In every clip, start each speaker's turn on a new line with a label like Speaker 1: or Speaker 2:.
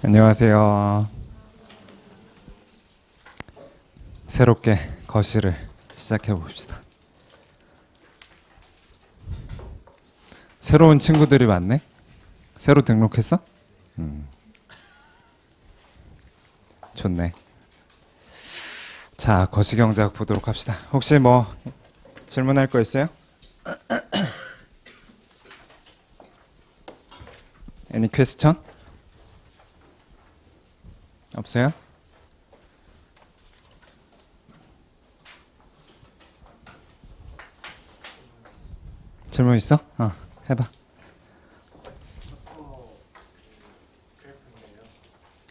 Speaker 1: 안녕하세요. 새롭게 거실을 시작해 봅시다. 새로운 친구들이 많네? 새로 등록했어? 좋네. 자, 거시경제학 보도록 합시다. 혹시 뭐 질문할 거 있어요? Any question? 없어요? 질문 있어? 해봐.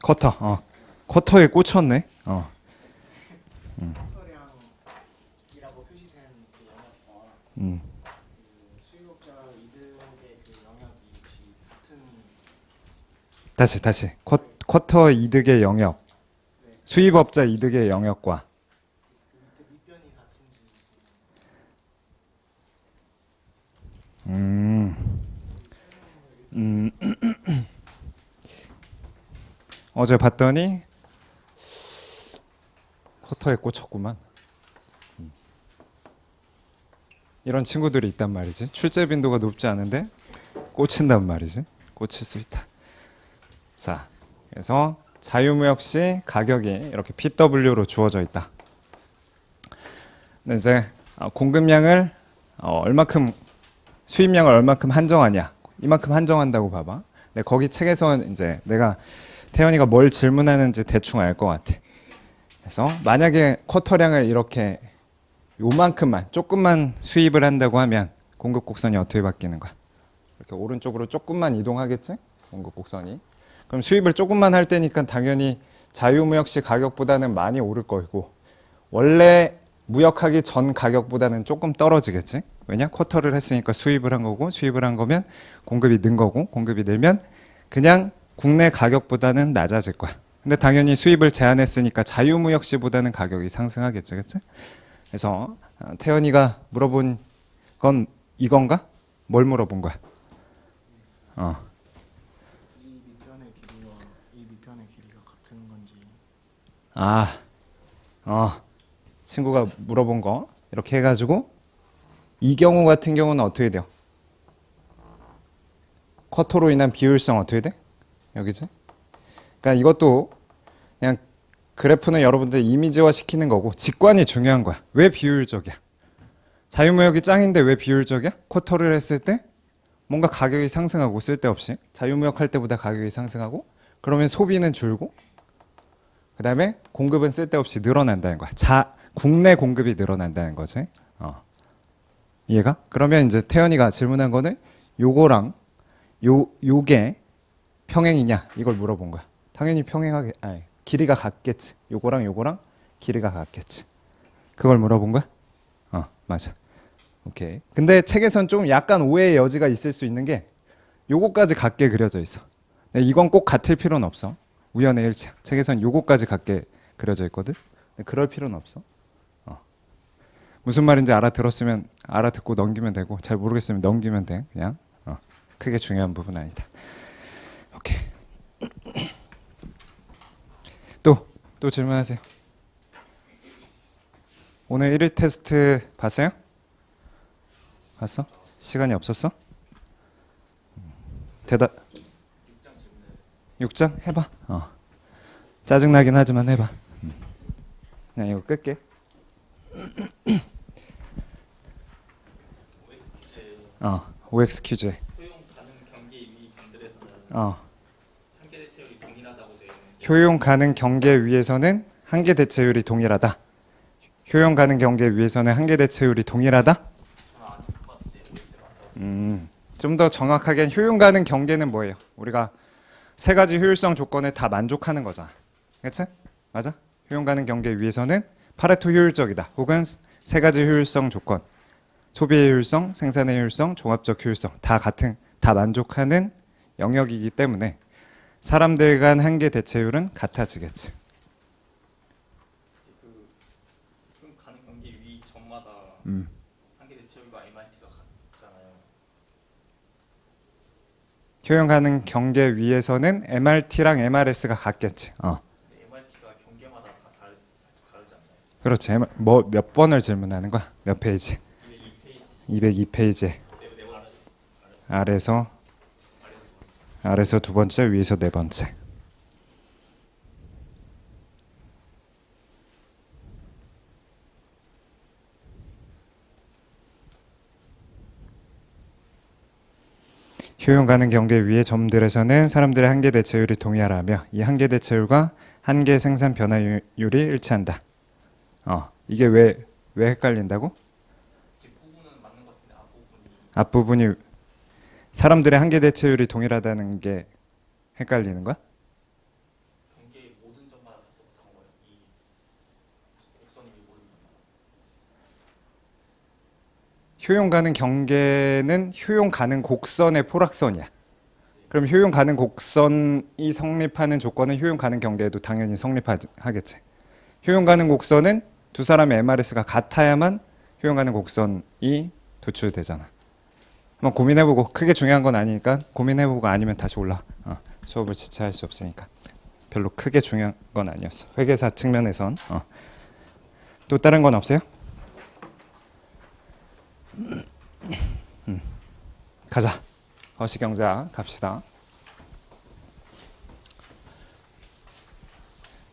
Speaker 1: 쿼터. 쿼터에 꽂혔네.
Speaker 2: 쿼터량이라고 표시된 그 영역과
Speaker 1: 음.
Speaker 2: 그 수입업자 이득의 그 영역이 혹시 같은
Speaker 1: 다시. 쿼터 이득의 영역.
Speaker 2: 네,
Speaker 1: 수입업자 이득의 영역과.
Speaker 2: 그 밑에 밑변이 같은지
Speaker 1: 음. 음. 어제 봤더니 쿼터에 꽂혔구만. 이런 친구들이 있단 말이지. 출제 빈도가 높지 않은데 꽂힌단 말이지. 꽂힐 수 있다. 자, 그래서 자유무역 시 가격이 이렇게 PW로 주어져 있다. 근데 이제 공급량을 얼마큼 수입량을 얼마큼 한정하냐. 이만큼 한정한다고 봐봐. 근데 거기 책에서 이제 내가 태연이가 뭘 질문하는지 대충 알 것 같아. 그래서 만약에 쿼터량을 이렇게 요만큼만 조금만 수입을 한다고 하면 공급 곡선이 어떻게 바뀌는 거야? 이렇게 오른쪽으로 조금만 이동하겠지? 공급 곡선이. 그럼 수입을 조금만 할 때니까 당연히 자유무역시 가격보다는 많이 오를 거고 원래 무역하기 전 가격보다는 조금 떨어지겠지? 왜냐? 쿼터를 했으니까 수입을 한 거고 수입을 한 거면 공급이 는 거고 공급이 늘면 그냥 국내 가격보다는 낮아질 거야. 근데 당연히 수입을 제한했으니까 자유무역시보다는 가격이 상승하겠지, 그치? 그래서 태연이가 물어본 건 이건가? 뭘 물어본 거야?
Speaker 2: 이 밑변의 길이와 이 밑변의 길이가 같은 건지
Speaker 1: 친구가 물어본 거 이렇게 해가지고 이 경우 같은 경우는 어떻게 돼요? 쿼터로 인한 비효율성 어떻게 돼? 여기지? 그러니까 이것도 그냥 그래프는 여러분들 이미지화 시키는 거고 직관이 중요한 거야. 왜 비효율적이야? 자유무역이 짱인데 왜 비효율적이야? 쿼터를 했을 때 뭔가 가격이 상승하고 쓸데없이 자유무역 할 때보다 가격이 상승하고 그러면 소비는 줄고 그 다음에 공급은 쓸데없이 늘어난다는 거야. 국내 공급이 늘어난다는 거지. 이해가? 그러면 이제 태연이가 질문한 거는 요거랑 요게 평행이냐 이걸 물어본 거야. 당연히 평행하게 길이가 같겠지. 요거랑 길이가 같겠지. 그걸 물어본 거야? 맞아. 오케이. 근데 책에선 좀 약간 오해의 여지가 있을 수 있는 게 요거까지 같게 그려져 있어. 근데 이건 꼭 같을 필요는 없어. 우연의 일치야. 책에선 요거까지 같게 그려져 있거든. 근데 그럴 필요는 없어. 무슨 말인지 알아들었으면 알아듣고 넘기면 되고 잘 모르겠으면 넘기면 돼. 그냥 크게 중요한 부분 아니다. 오케이. 또 질문하세요. 오늘 1일 테스트 봤어요? 봤어? 시간이 없었어? 대답 6장 해봐. 짜증나긴 하지만 해봐. 그냥 이거 끌게. OX 퀴즈.
Speaker 3: 효용 가능 경계 위 점들에서는 한계 대체율이 동일하다고 되어 있는데
Speaker 1: 효용 가능 경계 위에서는 한계 대체율이 동일하다. 효용 가능 경계 위에서는 한계 대체율이 동일하다?
Speaker 3: 저는 아닐 것 같은데 OX가
Speaker 1: 좀 더 정확하게 효용 가능 경계는 뭐예요? 우리가 세 가지 효율성 조건에 다 만족하는 거잖아. 그치? 맞아? 효용 가능 경계 위에서는 파레토 효율적이다. 혹은 세 가지 효율성 조건. 소비의 효율성, 생산의 효율성, 종합적 효율성 다 만족하는 영역이기 때문에 사람들 간 한계 대체율은 같아지겠지.
Speaker 3: 그 효용 가능 경계 위 점마다 한계 대체율과 MIT가 같잖아요.
Speaker 1: 효용 가능 경계 위에서는 MRT랑 MRS가 같겠지.
Speaker 3: MRT가 경계마다 다 다르지 않나요?
Speaker 1: 그렇지. 뭐 몇 번을 질문하는 거야? 몇 페이지? 202페이지. 아래서 두 번째, 위에서 네 번째. 효용 가능 경계 위의 점들에서는 사람들의 한계 대체율이 동일하며 이 한계 대체율과 한계 생산 변화율이 일치한다. 이게 왜 헷갈린다고?
Speaker 3: 뒷부분은 맞는 것 같은데
Speaker 1: 앞부분이 사람들의 한계 대체율이 동일하다는 게 헷갈리는 거야?
Speaker 3: 경계의 모든 점마다 다 똑같은 거예요. 이 곡선이 모든 점마다.
Speaker 1: 효용 가능 경계는 효용 가능 곡선의 포락선이야. 그럼 효용 가능 곡선이 성립하는 조건은 효용 가능 경계에도 당연히 성립하겠지. 효용 가능 곡선은 두 사람의 MRS가 같아야만 효용 가능 곡선이 도출되잖아. 한번 고민해보고, 크게 중요한 건 아니니까 고민해보고 아니면 다시 올라. 수업을 지체할 수 없으니까. 별로 크게 중요한 건 아니었어. 회계사 측면에선. 또 다른 건 없어요? 가자. 거시경제학 갑시다.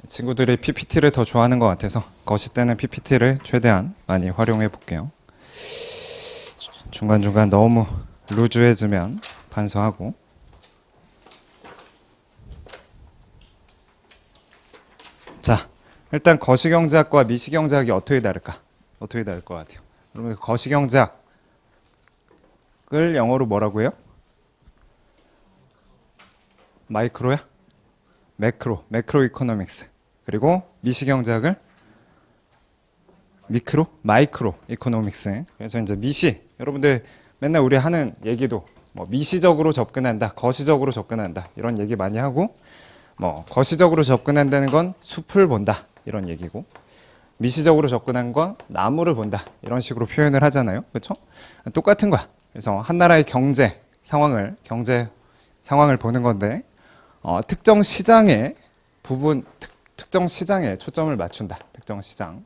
Speaker 1: 친구들이 PPT를 더 좋아하는 것 같아서 거시 때는 PPT를 최대한 많이 활용해 볼게요. 중간중간 너무 루즈해지면 반성하고. 자, 일단 거시경제학과 미시경제학이 어떻게 다를까? 어떻게 다를 것 같아요? 여러분, 거시경제학을 영어로 뭐라고 해요? 마이크로야? 매크로 이코노믹스. 그리고 미시경제학을 마이크로 이코노믹스. 그래서 이제 미시, 여러분들 맨날 우리 하는 얘기도 뭐 미시적으로 접근한다, 거시적으로 접근한다 이런 얘기 많이 하고, 뭐 거시적으로 접근한다는 건 숲을 본다 이런 얘기고, 미시적으로 접근한 건 나무를 본다 이런 식으로 표현을 하잖아요. 그렇죠? 똑같은 거야. 그래서 한 나라의 경제 상황을 보는 건데, 특정 시장에 초점을 맞춘다. 특정 시장.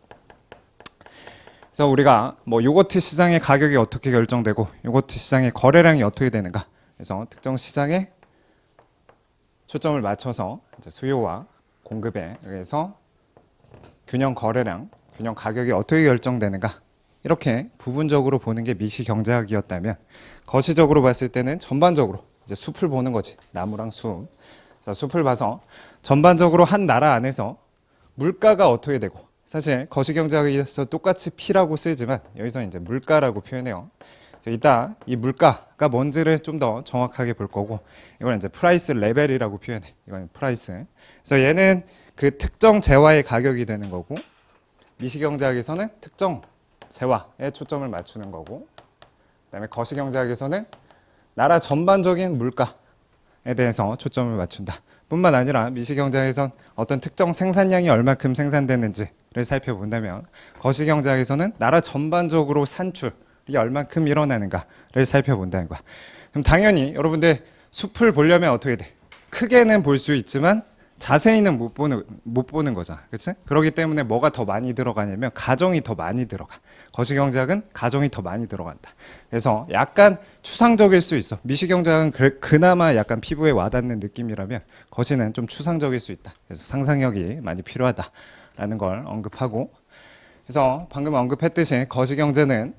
Speaker 1: 그래서 우리가 뭐 요거트 시장의 가격이 어떻게 결정되고 요거트 시장의 거래량이 어떻게 되는가. 그래서 특정 시장에 초점을 맞춰서 이제 수요와 공급에 의해서 균형 거래량, 균형 가격이 어떻게 결정되는가. 이렇게 부분적으로 보는 게 미시 경제학이었다면, 거시적으로 봤을 때는 전반적으로 이제 숲을 보는 거지. 나무랑 숲. 자, 숲을 봐서 전반적으로 한 나라 안에서 물가가 어떻게 되고, 사실 거시경제학에서 똑같이 P라고 쓰지만 여기서 이제 물가라고 표현해요. 이따 이 물가가 뭔지를 좀 더 정확하게 볼 거고, 이건 이제 프라이스 레벨이라고 표현해. 이건 프라이스. 그래서 얘는 그 특정 재화의 가격이 되는 거고, 미시경제학에서는 특정 재화에 초점을 맞추는 거고, 그다음에 거시경제학에서는 나라 전반적인 물가에 대해서 초점을 맞춘다. 뿐만 아니라 미시경제학에선 어떤 특정 생산량이 얼마큼 생산되는지를 살펴본다면, 거시경제학에서는 나라 전반적으로 산출이 얼마큼 일어나는가를 살펴본다는 거야. 그럼 당연히 여러분들 숲을 보려면 어떻게 돼? 크게는 볼 수 있지만 자세히는 못 보는 거잖아. 그렇지? 그렇기 때문에 뭐가 더 많이 들어가냐면 가정이 더 많이 들어가. 거시경제학은 가정이 더 많이 들어간다. 그래서 약간 추상적일 수 있어. 미시경제학은 그나마 약간 피부에 와닿는 느낌이라면 거시는 좀 추상적일 수 있다. 그래서 상상력이 많이 필요하다라는 걸 언급하고, 그래서 방금 언급했듯이 거시경제는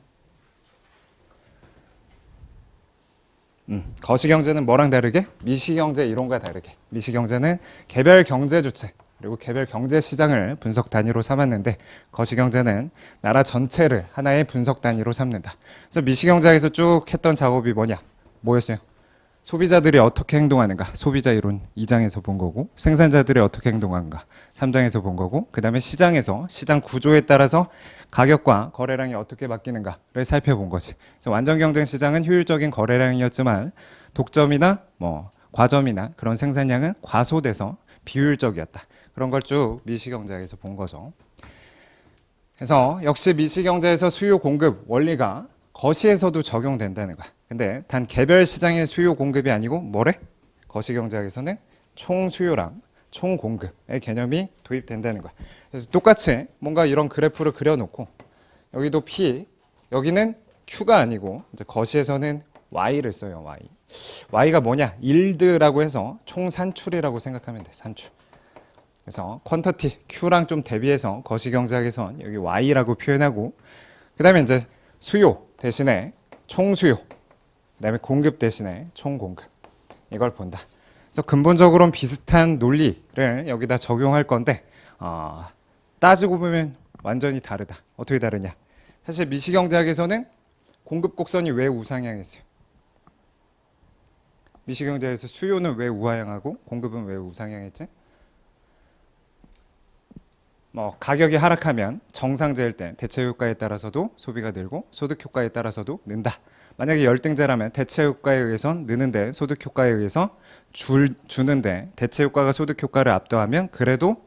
Speaker 1: 뭐랑 다르게? 미시경제 이론과 다르게 미시경제는 개별 경제 주체 그리고 개별 경제 시장을 분석 단위로 삼았는데, 거시경제는 나라 전체를 하나의 분석 단위로 삼는다. 그래서 미시경제학에서 쭉 했던 작업이 뭐였어요? 소비자들이 어떻게 행동하는가, 소비자 이론 2장에서 본 거고, 생산자들이 어떻게 행동하는가 3장에서 본 거고, 그 다음에 시장에서 시장 구조에 따라서 가격과 거래량이 어떻게 바뀌는가를 살펴본 거지. 그래서 완전 경쟁 시장은 효율적인 거래량이었지만 독점이나 뭐 과점이나 그런 생산량은 과소돼서 비효율적이었다. 그런 걸 쭉 미시경제학에서 본 거죠. 그래서 역시 미시경제에서 수요 공급 원리가 거시에서도 적용된다는 거야. 근데 단 개별 시장의 수요 공급이 아니고 뭐래? 거시경제학에서는 총수요랑 총공급의 개념이 도입된다는 거야. 그래서 똑같이 뭔가 이런 그래프를 그려놓고 여기도 P, 여기는 Q가 아니고 이제 거시에서는 Y를 써요. Y. Y가 뭐냐? 일드라고 해서 총산출이라고 생각하면 돼. 산출. 그래서 퀀터티 Q랑 좀 대비해서 거시경제학에선 여기 Y라고 표현하고 그 다음에 이제 수요 대신에 총수요 그 다음에 공급 대신에 총공급 이걸 본다. 그래서 근본적으로는 비슷한 논리를 여기다 적용할 건데 따지고 보면 완전히 다르다. 어떻게 다르냐? 사실 미시경제학에서는 공급 곡선이 왜 우상향했어요? 미시경제학에서 수요는 왜 우하향하고 공급은 왜 우상향했지? 가격이 하락하면 정상제일 때 대체 효과에 따라서도 소비가 늘고 소득 효과에 따라서도 는다. 만약에 열등제라면 대체 효과에 의해선 느는데 소득 효과에 의해서 주는데 대체 효과가 소득 효과를 압도하면 그래도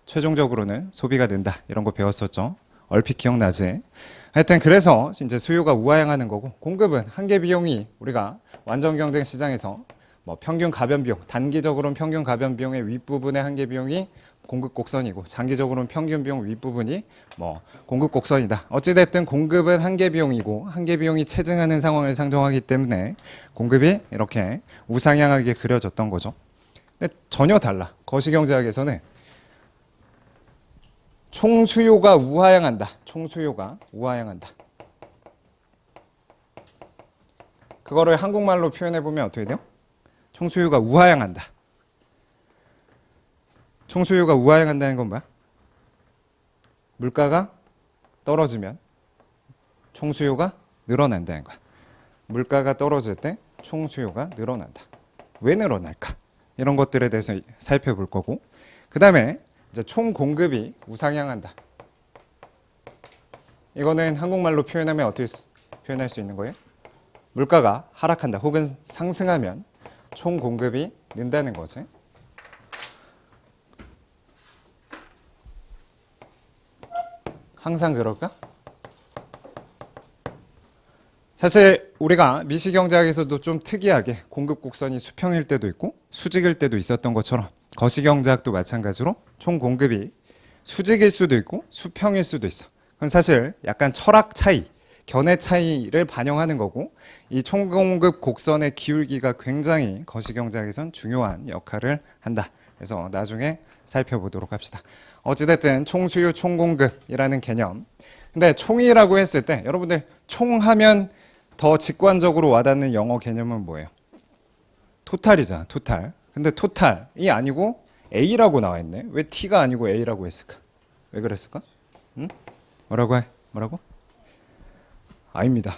Speaker 1: 최종적으로는 소비가 는다. 이런 거 배웠었죠. 얼핏 기억나지? 하여튼 그래서 이제 수요가 우하향하는 거고 공급은 한계 비용이 우리가 완전 경쟁 시장에서 평균 가변 비용, 단기적으로는 평균 가변 비용의 윗부분의 한계 비용이 공급 곡선이고 장기적으로는 평균 비용 윗부분이 공급 곡선이다. 어찌됐든 공급은 한계 비용이고 한계 비용이 체증하는 상황을 상정하기 때문에 공급이 이렇게 우상향하게 그려졌던 거죠. 근데 전혀 달라. 거시경제학에서는 총수요가 우하향한다. 총수요가 우하향한다. 그거를 한국말로 표현해 보면 어떻게 돼요? 총수요가 우하향한다. 총수요가 우하향한다는 건 뭐야? 물가가 떨어지면 총수요가 늘어난다는 거야. 물가가 떨어질 때 총수요가 늘어난다. 왜 늘어날까? 이런 것들에 대해서 살펴볼 거고 그 다음에 이제 총공급이 우상향한다. 이거는 한국말로 표현하면 어떻게 표현할 수 있는 거예요? 물가가 하락한다 혹은 상승하면 총공급이 는다는 거지. 항상 그럴까? 사실 우리가 미시경제학에서도 좀 특이하게 공급 곡선이 수평일 때도 있고 수직일 때도 있었던 것처럼 거시경제학도 마찬가지로 총 공급이 수직일 수도 있고 수평일 수도 있어. 그건 사실 약간 철학 차이, 견해 차이를 반영하는 거고 이 총 공급 곡선의 기울기가 굉장히 거시경제학에선 중요한 역할을 한다. 그래서 나중에 살펴보도록 합시다. 어찌됐든 총수요, 총공급이라는 개념. 근데 총이라고 했을 때 여러분들 총하면 더 직관적으로 와닿는 영어 개념은 뭐예요? 토탈이잖아, 토탈. 근데 토탈이 아니고 A라고 나와 있네. 왜 T가 아니고 A라고 했을까? 왜 그랬을까? 응? 뭐라고 해? 뭐라고? 아닙니다.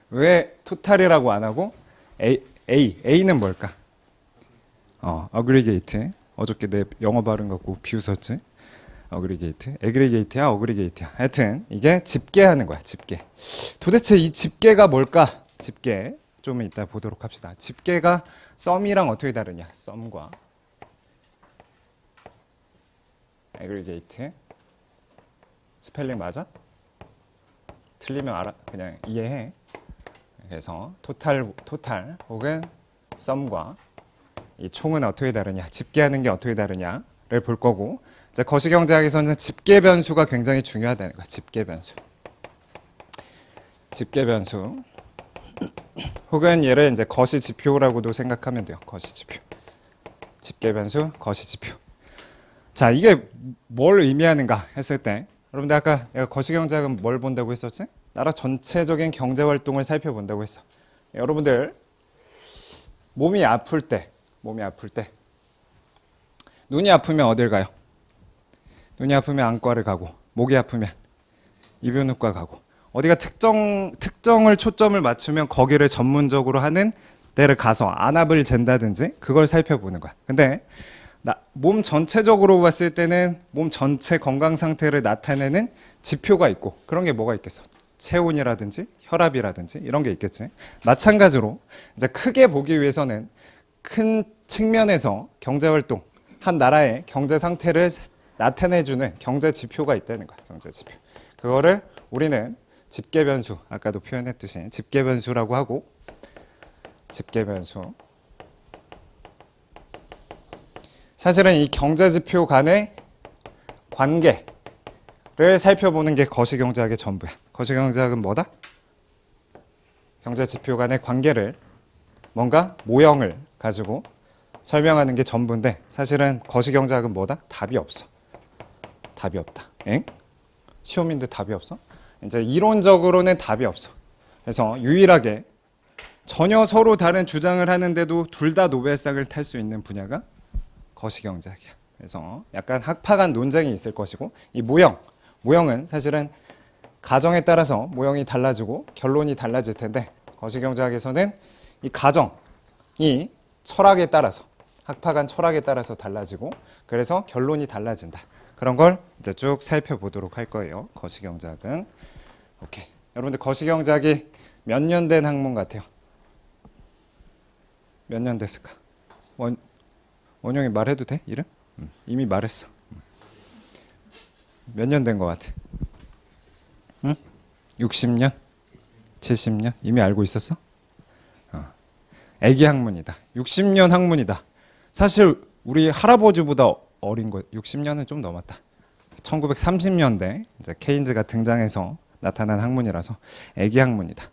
Speaker 1: 왜 토탈이라고 안 하고 A는 뭘까? 어그리게이트. 어저께 내 영어 발음 갖고 비웃었지? 어그리게이트. 에그리게이트야, 어그리게이트야. 하여튼 이게 집계하는 거야, 집계. 도대체 이 집계가 뭘까? 집계. 좀 이따 보도록 합시다. 집계가 썸이랑 어떻게 다르냐? 썸과 에그리게이트. 스펠링 맞아? 틀리면 알아. 그냥 이해해. 그래서 토탈 혹은 썸과 이 총은 어떻게 다르냐? 집계하는 게 어떻게 다르냐를 볼 거고 이제 거시경제학에서는 집계 변수가 굉장히 중요하다는 거야. 집계 변수. 집계 변수. 혹은 얘를 이제 거시 지표라고도 생각하면 돼요. 거시 지표. 집계 변수, 거시 지표. 자, 이게 뭘 의미하는가 했을 때 여러분들 아까 내가 거시경제학은 뭘 본다고 했었지? 나라 전체적인 경제 활동을 살펴본다고 했어. 여러분들 몸이 아플 때 눈이 아프면 어딜 가요? 눈이 아프면 안과를 가고 목이 아프면 이비인후과 가고 어디가 특정을 초점을 맞추면 거기를 전문적으로 하는 데를 가서 안압을 잰다든지 그걸 살펴보는 거야. 근데 몸 전체적으로 봤을 때는 몸 전체 건강 상태를 나타내는 지표가 있고 그런 게 뭐가 있겠어? 체온이라든지 혈압이라든지 이런 게 있겠지. 마찬가지로 이제 크게 보기 위해서는 큰 측면에서 경제 활동, 한 나라의 경제 상태를 나타내주는 경제 지표가 있다는 거야. 경제 지표. 그거를 우리는 집계 변수, 아까도 표현했듯이 집계 변수라고 하고, 집계 변수. 사실은 이 경제 지표 간의 관계를 살펴보는 게 거시경제학의 전부야. 거시경제학은 뭐다? 경제 지표 간의 관계를 뭔가 모형을 가지고 설명하는 게 전부인데, 사실은 거시경제학은 뭐다? 답이 없어. 답이 없다. 엥? 시험인데 답이 없어? 이제 이론적으로는 답이 없어. 그래서 유일하게 전혀 서로 다른 주장을 하는데도 둘 다 노벨상을 탈 수 있는 분야가 거시경제학이야. 그래서 약간 학파간 논쟁이 있을 것이고, 이 모형은 사실은 가정에 따라서 모형이 달라지고 결론이 달라질 텐데, 거시경제학에서는 이 가정이 철학에 따라서, 학파간 철학에 따라서 달라지고, 그래서 결론이 달라진다. 그런 걸 이제 쭉 살펴보도록 할 거예요. 거시경제학은. 오케이. 여러분들 거시경제학이 몇 년 된 학문 같아요? 몇 년 됐을까? 원영이 말해도 돼? 이름? 이미 말했어. 몇 년 된 것 같아? 응? 60년? 70년? 이미 알고 있었어? 애기 학문이다. 60년 학문이다. 사실 우리 할아버지보다 어린 거 60년은 좀 넘었다. 1930년대 이제 케인즈가 등장해서 나타난 학문이라서 애기 학문이다.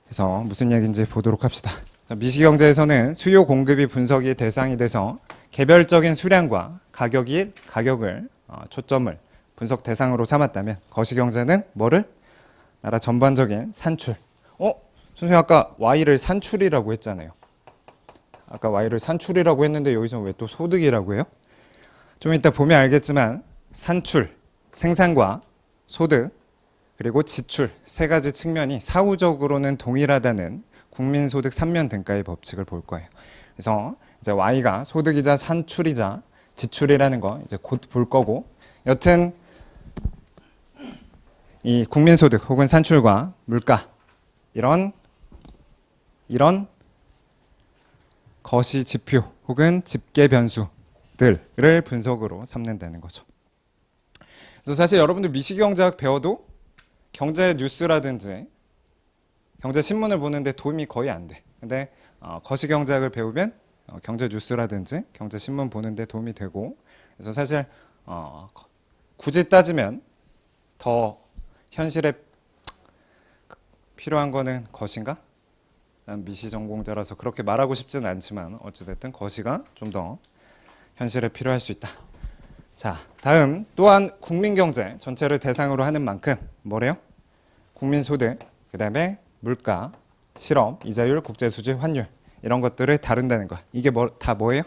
Speaker 1: 그래서 무슨 얘기인지 보도록 합시다. 미시경제에서는 수요 공급이 분석이 대상이 돼서 개별적인 수량과 가격을 초점을 분석 대상으로 삼았다면, 거시경제는 뭐를? 나라 전반적인 산출. 선생님 아까 Y를 산출이라고 했잖아요. 아까 Y를 산출이라고 했는데 여기서 왜 또 소득이라고 해요? 좀 이따 보면 알겠지만 산출, 생산과 소득, 그리고 지출 세 가지 측면이 사후적으로는 동일하다는 국민소득 3면 등가의 법칙을 볼 거예요. 그래서 이제 Y가 소득이자 산출이자 지출이라는 거 이제 곧 볼 거고, 여튼 이 국민소득 혹은 산출과 물가 이런 거시 지표 혹은 집계 변수들을 분석으로 삼는다는 거죠. 그래서 사실 여러분들 미시경제학 배워도 경제 뉴스라든지 경제 신문을 보는데 도움이 거의 안 돼. 근데 거시경제학을 배우면 경제 뉴스라든지 경제 신문 보는데 도움이 되고, 그래서 사실 굳이 따지면 더 현실에 필요한 거는 거시인가? 난 미시 전공자라서 그렇게 말하고 싶지는 않지만 어찌됐든 거시가 좀 더 현실에 필요할 수 있다. 자, 다음 또한 국민경제 전체를 대상으로 하는 만큼 뭐래요? 국민소득, 그 다음에 물가, 실업, 이자율, 국제수지, 환율 이런 것들을 다룬다는 거. 이게 다 뭐예요?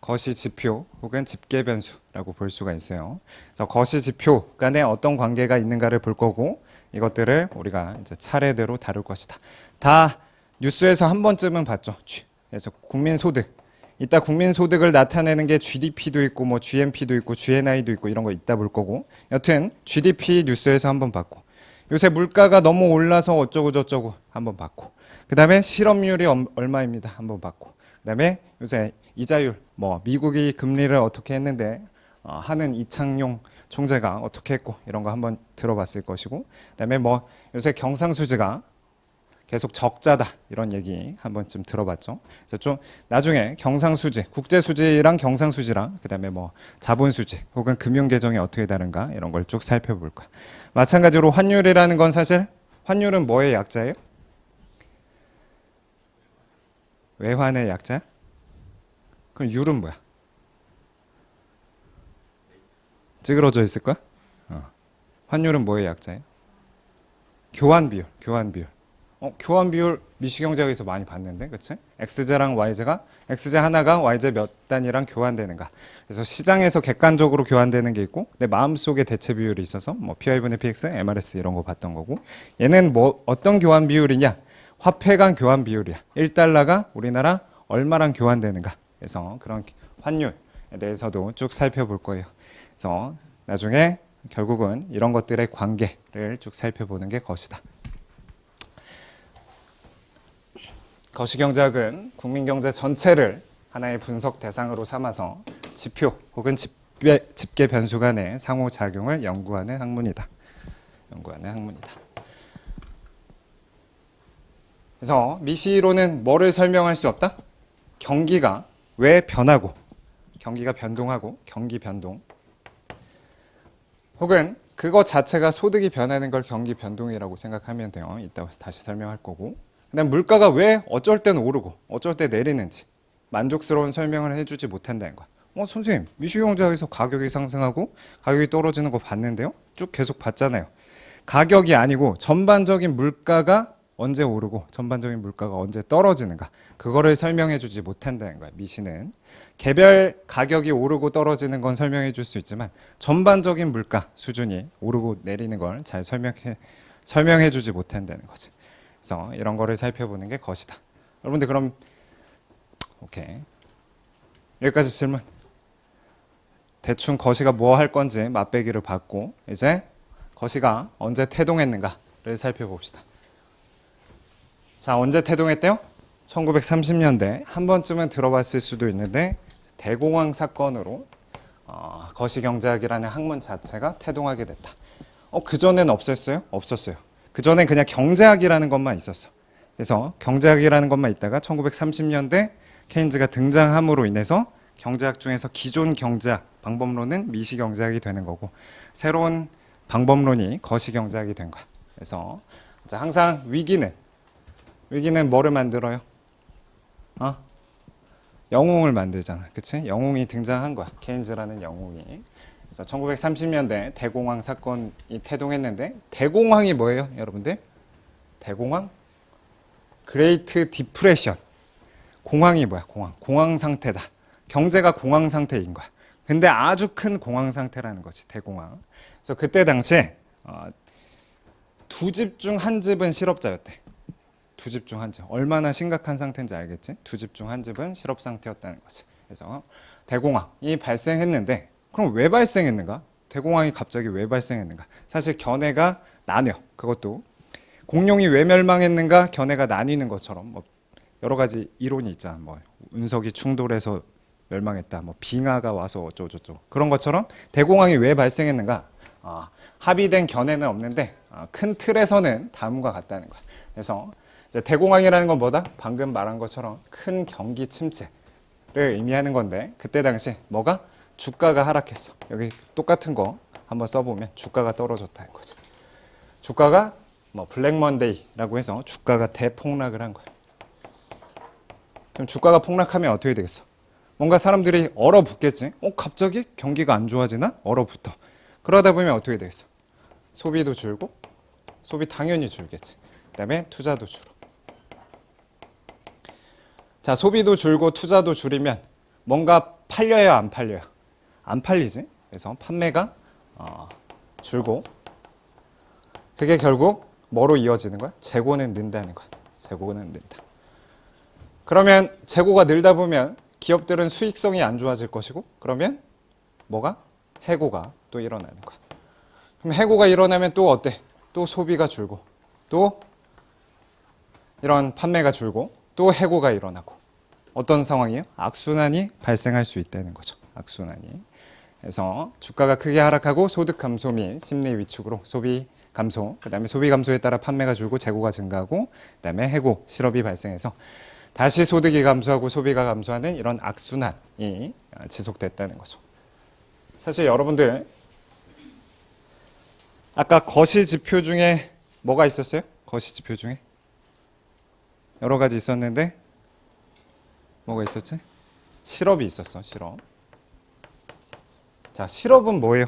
Speaker 1: 거시지표 혹은 집계변수라고 볼 수가 있어요. 그래서 거시지표 간에 어떤 관계가 있는가를 볼 거고, 이것들을 우리가 이제 차례대로 다룰 것이다. 다 뉴스에서 한 번쯤은 봤죠. 그래서 국민소득. 이따 국민소득을 나타내는 게 GDP도 있고 뭐 GNP도 있고 GNI도 있고 이런 거 이따 볼 거고, 여튼 GDP 뉴스에서 한 번 봤고, 요새 물가가 너무 올라서 어쩌고 저쩌고 한번 봤고, 그 다음에 실업률이 얼마입니다 한번 봤고, 그 다음에 요새 이자율, 뭐 미국이 금리를 어떻게 했는데 하는 이창용 총재가 어떻게 했고 이런 거 한번 들어봤을 것이고, 그 다음에 뭐 요새 경상수지가 계속 적자다 이런 얘기 한 번쯤 들어봤죠. 그래서 좀 나중에 경상수지, 국제수지랑 경상수지랑 그 다음에 뭐 자본수지 혹은 금융계정이 어떻게 다른가 이런 걸 쭉 살펴볼 거야. 마찬가지로 환율이라는 건 사실, 환율은 뭐의 약자예요? 외환의 약자야? 그럼 율은 뭐야? 찌그러져 있을 거야? 환율은 뭐의 약자예요? 교환비율. 교환 비율 미시경제학에서 많이 봤는데, 그치? X제랑 Y제가, X제 하나가 Y제 몇 단위랑 교환되는가. 그래서 시장에서 객관적으로 교환되는 게 있고, 내 마음속에 대체 비율이 있어서, 뭐, PI분의 PX, MRS 이런 거 봤던 거고, 얘는 뭐, 어떤 교환 비율이냐? 화폐 간 교환 비율이야. 1달러가 우리나라 얼마랑 교환되는가. 그래서 그런 환율에 대해서도 쭉 살펴볼 거예요. 그래서 나중에 결국은 이런 것들의 관계를 쭉 살펴보는 게 것이다. 거시경제학은 국민경제 전체를 하나의 분석 대상으로 삼아서 지표 혹은 집계 변수 간의 상호작용을 연구하는 학문이다. 연구하는 학문이다. 그래서 미시로는 뭐를 설명할 수 없다? 경기가 왜 변하고, 경기가 변동하고, 경기 변동, 혹은 그거 자체가 소득이 변하는 걸 경기 변동이라고 생각하면 돼요. 이따 다시 설명할 거고. 그다음 물가가 왜 어쩔 땐 오르고 어쩔 때 내리는지 만족스러운 설명을 해주지 못한다는 거야. 선생님, 미시경제학에서 가격이 상승하고 가격이 떨어지는 거 봤는데요? 쭉 계속 봤잖아요. 가격이 아니고 전반적인 물가가 언제 오르고 전반적인 물가가 언제 떨어지는가, 그거를 설명해 주지 못한다는 거야. 미시는 개별 가격이 오르고 떨어지는 건 설명해 줄 수 있지만 전반적인 물가 수준이 오르고 내리는 걸 잘 설명해 주지 못한다는 거지. 그래서 이런 거를 살펴보는 게 것이다. 여러분들 그럼 오케이, 여기까지 질문. 대충 거시가 뭐 할 건지 맛배기를 받고 이제 거시가 언제 태동했는가를 살펴봅시다. 자, 언제 태동했대요? 1930년대. 한 번쯤은 들어봤을 수도 있는데 대공황 사건으로 거시경제학이라는 학문 자체가 태동하게 됐다. 그전엔 없었어요? 없었어요. 그전엔 그냥 경제학이라는 것만 있었어. 그래서 경제학이라는 것만 있다가 1930년대 케인즈가 등장함으로 인해서 경제학 중에서 기존 경제학 방법론은 미시경제학이 되는 거고 새로운 방법론이 거시경제학이 된 거야. 그래서 항상 위기는 뭐를 만들어요? 영웅을 만들잖아. 그치? 영웅이 등장한 거야. 케인즈라는 영웅이. 그래서 1930년대 대공황 사건이 태동했는데, 대공황이 뭐예요, 여러분들? 대공황? 그레이트 디프레션. 공황이 뭐야? 공황 상태다. 경제가 공황 상태인 거야. 근데 아주 큰 공황 상태라는 거지, 대공황. 그래서 그때 당시에 두 집 중 한 집은 실업자였대. 두 집 중 한 집. 얼마나 심각한 상태인지 알겠지? 두 집 중 한 집은 실업 상태였다는 거지. 그래서 대공황이 발생했는데, 그럼 왜 발생했는가? 대공황이 갑자기 왜 발생했는가? 사실 견해가 나뉘어. 그것도 공룡이 왜 멸망했는가? 견해가 나뉘는 것처럼 여러 가지 이론이 있잖아. 운석이 충돌해서 멸망했다. 빙하가 와서 어쩌고저쩌고. 그런 것처럼 대공황이 왜 발생했는가? 합의된 견해는 없는데 큰 틀에서는 다음과 같다는 거야. 그래서 이제 대공황이라는 건 뭐다? 방금 말한 것처럼 큰 경기 침체를 의미하는 건데, 그때 당시 뭐가? 주가가 하락했어. 여기 똑같은 거 한번 써보면 주가가 떨어졌다는 거지. 주가가 블랙 먼데이라고 해서 주가가 대폭락을 한 거야. 그럼 주가가 폭락하면 어떻게 되겠어? 뭔가 사람들이 얼어붙겠지? 갑자기 경기가 안 좋아지나? 얼어붙어. 그러다 보면 어떻게 되겠어? 소비도 줄고, 소비 당연히 줄겠지. 그 다음에 투자도 줄어. 자, 소비도 줄고 투자도 줄이면 뭔가 팔려요, 안 팔려요? 안 팔리지. 그래서 판매가 줄고, 그게 결국 뭐로 이어지는 거야? 재고는 는다는 거야. 재고는 는다. 그러면 재고가 늘다 보면 기업들은 수익성이 안 좋아질 것이고, 그러면 뭐가? 해고가 또 일어나는 거야. 그럼 해고가 일어나면 또 어때? 또 소비가 줄고, 또 이런 판매가 줄고, 또 해고가 일어나고. 어떤 상황이에요? 악순환이 발생할 수 있다는 거죠. 악순환이. 그래서 주가가 크게 하락하고 소득 감소 및 심리 위축으로 소비 감소, 그 다음에 소비 감소에 따라 판매가 줄고 재고가 증가하고, 그 다음에 해고, 실업이 발생해서 다시 소득이 감소하고 소비가 감소하는 이런 악순환이 지속됐다는 거죠. 사실 여러분들 아까 거시 지표 중에 뭐가 있었어요? 거시 지표 중에 여러 가지 있었는데 뭐가 있었지? 실업이 있었어. 실업. 자, 실업은 뭐예요?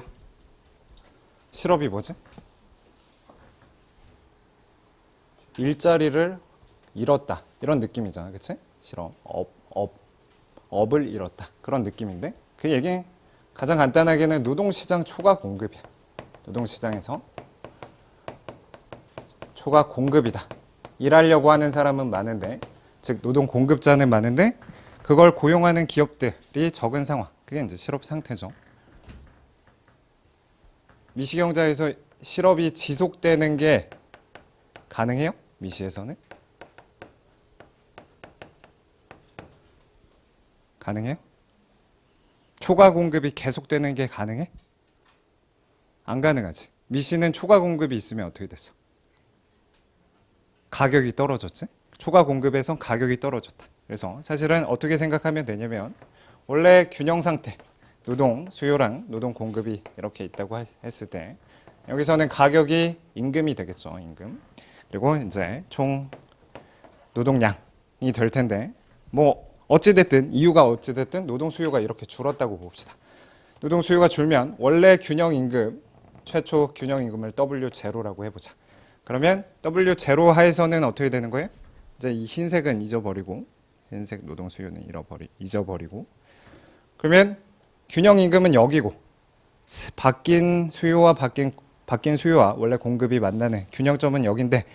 Speaker 1: 실업이 뭐지? 일자리를 잃었다, 이런 느낌이잖아. 그치? 실업. 업을 잃었다, 그런 느낌인데, 그 얘기 가장 간단하게는 노동시장 초과 공급이야. 노동시장에서 초과 공급이다. 일하려고 하는 사람은 많은데, 즉 노동 공급자는 많은데 그걸 고용하는 기업들이 적은 상황. 그게 이제 실업 상태죠. 미시경제에서 실업이 지속되는 게 가능해요? 미시에서는? 가능해요? 초과 공급이 계속되는 게 가능해? 안 가능하지. 미시는 초과 공급이 있으면 어떻게 됐어? 가격이 떨어졌지? 초과 공급에선 가격이 떨어졌다. 그래서 사실은 어떻게 생각하면 되냐면 원래 균형 상태, 노동 수요랑 노동 공급이 이렇게 있다고 했을 때 여기서는 가격이 임금이 되겠죠. 임금. 그리고 이제 총 노동량이 될 텐데 뭐 어찌됐든 이유가 어찌됐든 노동 수요가 이렇게 줄었다고 봅시다. 노동 수요가 줄면 원래 균형 임금 최초 균형 임금을 W0라고 해보자. 그러면 W0 하에서는 어떻게 되는 거예요? 이제 이 흰색은 잊어버리고 흰색 노동 수요는 잊어버리고 그러면 균형 임금은 여기고 바뀐 수요와 바뀐 수요와 원래 공급이 만나는 균형점은 여긴데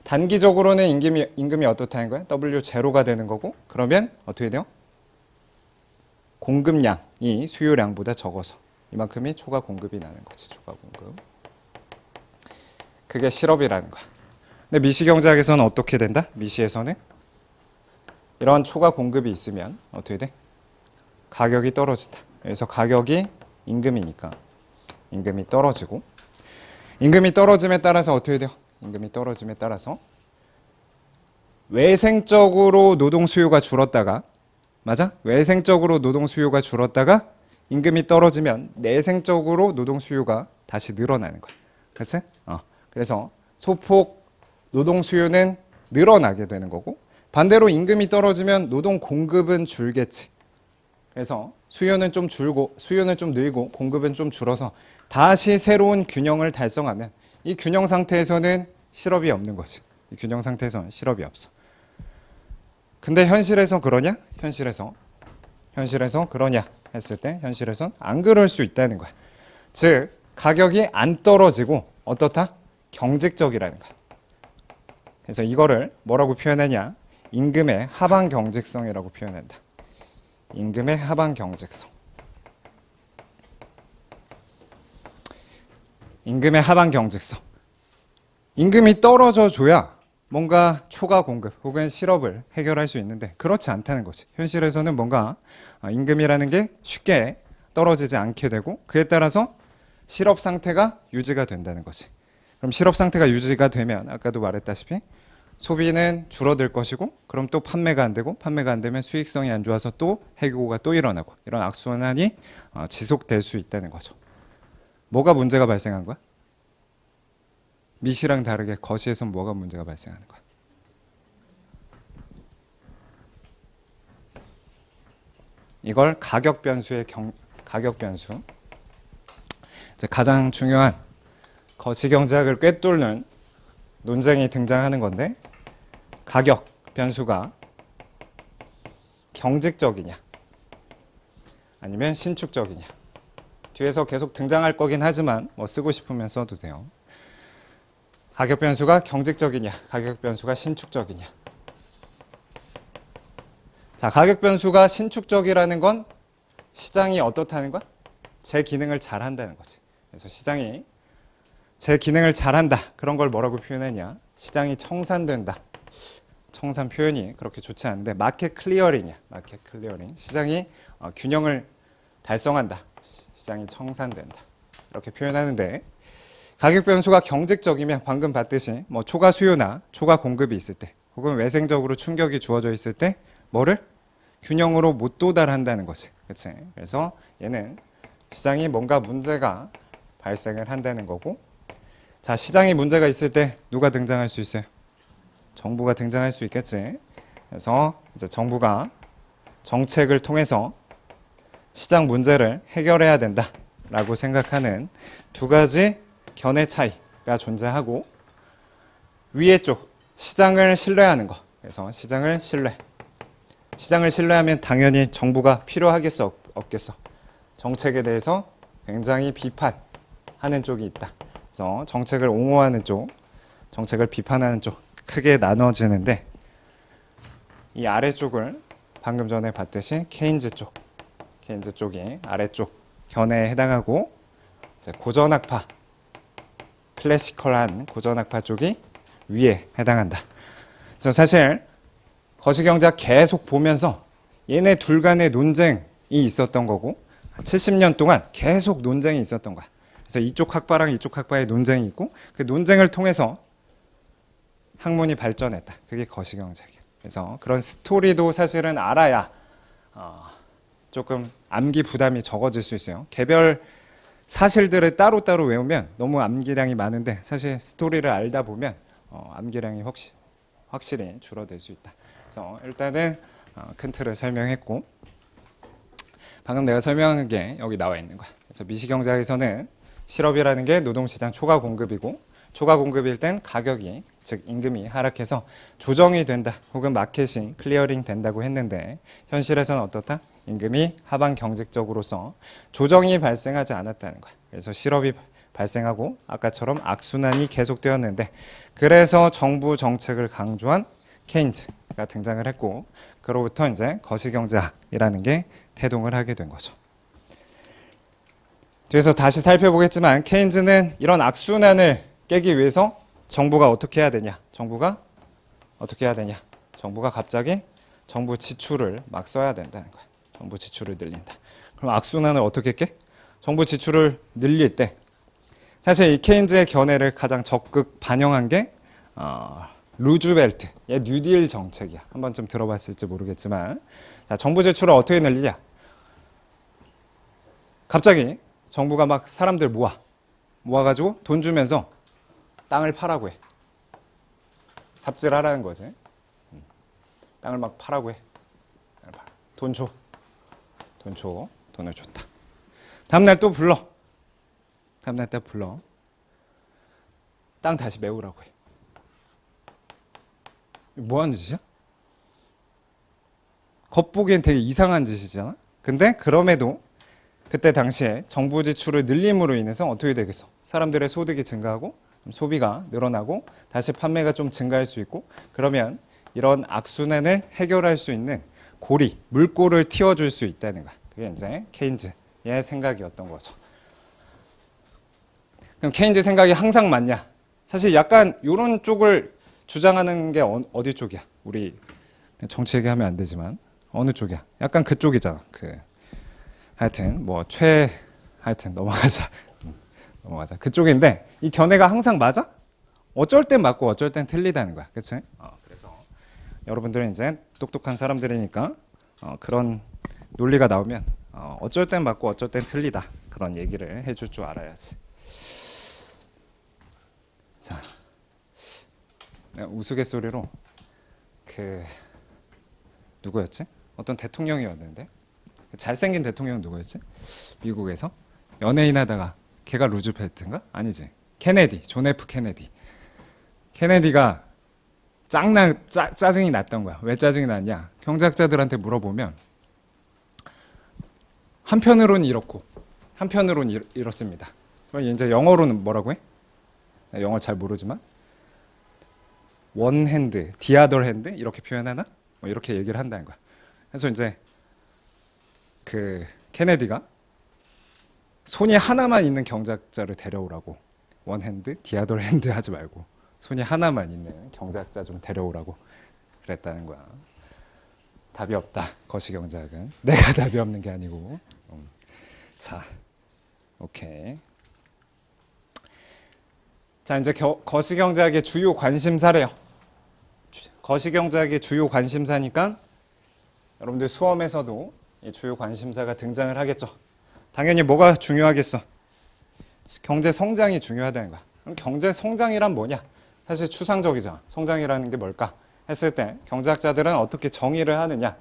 Speaker 1: 단기적으로는 임금이 어떻다는 거야? W0가 되는 거고 그러면 어떻게 돼요? 공급량이 수요량보다 적어서 이만큼이 초과 공급이 나는 거지. 초과 공급. 그게 실업이라는 거야. 근데 미시경제학에서는 어떻게 된다? 미시에서는 이런 초과 공급이 있으면 어떻게 돼? 가격이 떨어진다. 그래서 가격이 임금이니까 임금이 떨어지고 임금이 떨어짐에 따라서 어떻게 돼요? 임금이 떨어짐에 따라서 외생적으로 노동 수요가 줄었다가 맞아? 외생적으로 노동 수요가 줄었다가 임금이 떨어지면 내생적으로 노동 수요가 다시 늘어나는 거야. 그렇지? 그래서 소폭 노동 수요는 늘어나게 되는 거고 반대로 임금이 떨어지면 노동 공급은 줄겠지. 그래서 수요는 좀 줄고 수요는 좀 늘고 공급은 좀 줄어서 다시 새로운 균형을 달성하면 이 균형 상태에서는 실업이 없는 거지. 이 균형 상태에서는 실업이 없어. 근데 현실에서 그러냐? 현실에서 그러냐 했을 때 현실에선 안 그럴 수 있다는 거야. 즉 가격이 안 떨어지고 어떻다? 경직적이라는 거야. 그래서 이거를 뭐라고 표현하냐? 임금의 하방 경직성이라고 표현한다. 임금의 하방 경직성. 임금의 하방 경직성. 임금이 떨어져 줘야 뭔가 초과 공급 혹은 실업을 해결할 수 있는데 그렇지 않다는 거지. 현실에서는 뭔가 임금이라는 게 쉽게 떨어지지 않게 되고 그에 따라서 실업 상태가 유지가 된다는 거지. 그럼 실업 상태가 유지가 되면 아까도 말했다시피 소비는 줄어들 것이고 그럼 또 판매가 안 되고 판매가 안 되면 수익성이 안 좋아서 또 해고가 또 일어나고 이런 악순환이 지속될 수 있다는 거죠. 뭐가 문제가 발생한 거야? 미시랑 다르게 거시에선 뭐가 문제가 발생하는 거야? 이걸 가격 변수의 가격 변수. 이제 가장 중요한 거시 경제학을 꿰뚫는 논쟁이 등장하는 건데 가격 변수가 경직적이냐 아니면 신축적이냐 뒤에서 계속 등장할 거긴 하지만 뭐 쓰고 싶으면 써도 돼요. 가격 변수가 경직적이냐 가격 변수가 신축적이냐. 자, 가격 변수가 신축적이라는 건 시장이 어떻다는 거야? 제 기능을 잘 한다는 거지. 그래서 시장이 제 기능을 잘한다. 그런 걸 뭐라고 표현했냐? 시장이 청산된다. 청산 표현이 그렇게 좋지 않은데 마켓 클리어링이야. 마켓 클리어링. 시장이 균형을 달성한다. 시장이 청산된다. 이렇게 표현하는데 가격 변수가 경직적이면 방금 봤듯이 뭐 초과 수요나 초과 공급이 있을 때 혹은 외생적으로 충격이 주어져 있을 때 뭐를? 균형으로 못 도달한다는 거지. 그치? 그래서 얘는 시장이 뭔가 문제가 발생을 한다는 거고 자, 시장에 문제가 있을 때 누가 등장할 수 있어요? 정부가 등장할 수 있겠지. 그래서 이제 정부가 정책을 통해서 시장 문제를 해결해야 된다라고 생각하는 두 가지 견해 차이가 존재하고 위에 쪽 시장을 신뢰하는 거. 그래서 시장을 신뢰하면 당연히 정부가 필요하겠어 없겠어. 정책에 대해서 굉장히 비판하는 쪽이 있다. 그래서 정책을 옹호하는 쪽, 정책을 비판하는 쪽 크게 나눠지는데 이 아래쪽을 방금 전에 봤듯이 케인즈 쪽이 아래쪽 견해에 해당하고 이제 고전학파, 클래시컬한 고전학파 쪽이 위에 해당한다. 그래서 사실 거시경제학 계속 보면서 얘네 둘 간의 논쟁이 있었던 거고 70년 동안 계속 논쟁이 있었던 거야. 그래서 이쪽 학파랑 이쪽 학파의 논쟁이 있고 그 논쟁을 통해서 학문이 발전했다. 그게 거시경제학이에요. 그래서 그런 스토리도 사실은 알아야 조금 암기 부담이 적어질 수 있어요. 개별 사실들을 따로따로 외우면 너무 암기량이 많은데 사실 스토리를 알다 보면 암기량이 확실히 줄어들 수 있다. 그래서 일단은 큰 틀을 설명했고 방금 내가 설명한 게 여기 나와 있는 거야. 그래서 미시경제학에서는 실업이라는 게 노동시장 초과 공급이고 초과 공급일 땐 가격이 즉 임금이 하락해서 조정이 된다 혹은 마켓이 클리어링 된다고 했는데 현실에서는 어떻다? 임금이 하방 경직적으로서 조정이 발생하지 않았다는 거야. 그래서 실업이 발생하고 아까처럼 악순환이 계속되었는데 그래서 정부 정책을 강조한 케인즈가 등장을 했고 그로부터 이제 거시경제학이라는 게 태동을 하게 된 거죠. 그래서 다시 살펴보겠지만 케인즈는 이런 악순환을 깨기 위해서 정부가 어떻게 해야 되냐? 정부가 어떻게 해야 되냐? 정부가 갑자기 정부 지출을 막 써야 된다는 거야. 정부 지출을 늘린다. 그럼 악순환을 어떻게 깨? 정부 지출을 늘릴 때 사실 이 케인즈의 견해를 가장 적극 반영한 게 루즈벨트, 얘 뉴딜 정책이야. 한 번쯤 들어봤을지 모르겠지만 자, 정부 지출을 어떻게 늘리냐? 갑자기 정부가 막 사람들 모아가지고 돈 주면서 땅을 파라고 해. 삽질하라는 거지. 땅을 막 파라고 해. 돈 줘. 돈을 줬다. 다음날 또 불러. 다음날 또 불러. 땅 다시 메우라고 해. 뭐 하는 짓이야? 겉보기엔 되게 이상한 짓이잖아. 근데 그럼에도 그때 당시에 정부 지출을 늘림으로 인해서 어떻게 되겠어? 사람들의 소득이 증가하고 소비가 늘어나고 다시 판매가 좀 증가할 수 있고 그러면 이런 악순환을 해결할 수 있는 고리, 물꼬를 틔워줄 수 있다는 거야. 그게 이제 케인즈의 생각이었던 거죠. 그럼 케인즈 생각이 항상 맞냐? 사실 약간 이런 쪽을 주장하는 게 어디 쪽이야? 우리 정치 얘기하면 안 되지만 어느 쪽이야? 약간 그쪽이잖아. 하여튼 하여튼 넘어가자. 그쪽인데 이 견해가 항상 맞아? 어쩔 땐 맞고 어쩔 땐 틀리다는 거야. 그치? 그래서 여러분들은 이제 똑똑한 사람들이니까 그런 논리가 나오면 어쩔 땐 맞고 어쩔 땐 틀리다. 그런 얘기를 해줄 줄 알아야지. 자, 우스갯소리로 누구였지? 어떤 대통령이었는데 잘생긴 대통령 누구였지? 미국에서 연예인 하다가 걔가 루즈벨트인가? 아니지. 케네디, 존 F 케네디. 케네디가 짜증이 났던 거야. 왜 짜증이 났냐? 경제학자들한테 물어보면 한편으로는 이렇고 한편으로는 이렇습니다. 그럼 이제 영어로는 뭐라고 해? 나 영어 잘 모르지만 원 핸드, 디아더 핸드 이렇게 표현하나? 뭐 이렇게 얘기를 한다는 거야. 그래서 이제 케네디가 손이 하나만 있는 경제학자를 데려오라고. 원 핸드, 디아더 핸드 하지 말고 손이 하나만 있는 경제학자 좀 데려오라고 그랬다는 거야. 답이 없다. 거시경제학은 내가 답이 없는 게 아니고. 자, 오케이. 자, 이제 거시경제학의 주요 관심사래요. 거시경제학의 주요 관심사니까 여러분들 수험에서도 이 주요 관심사가 등장을 하겠죠. 당연히 뭐가 중요하겠어? 경제 성장이 중요하다는 거야. 그럼 경제 성장이란 뭐냐? 사실 추상적이잖아. 성장이라는 게 뭘까? 했을 때 경제학자들은 어떻게 정의를 하느냐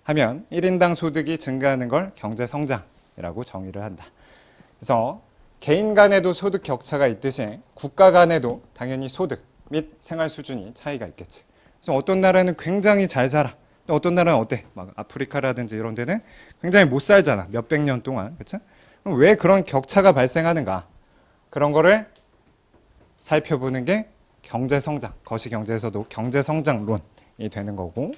Speaker 1: 하면 1인당 소득이 증가하는 걸 경제 성장이라고 정의를 한다. 그래서 개인 간에도 소득 격차가 있듯이 국가 간에도 당연히 소득 및 생활 수준이 차이가 있겠지. 그래서 어떤 나라는 굉장히 잘 살아. 어떤 나라는 어때? 막 아프리카라든지 이런 데는 굉장히 못 살잖아. 몇백 년 동안. 그렇죠? 그럼 왜 그런 격차가 발생하는가? 그런 거를 살펴보는 게 경제 성장. 거시경제에서도 경제 성장론이 되는 거고.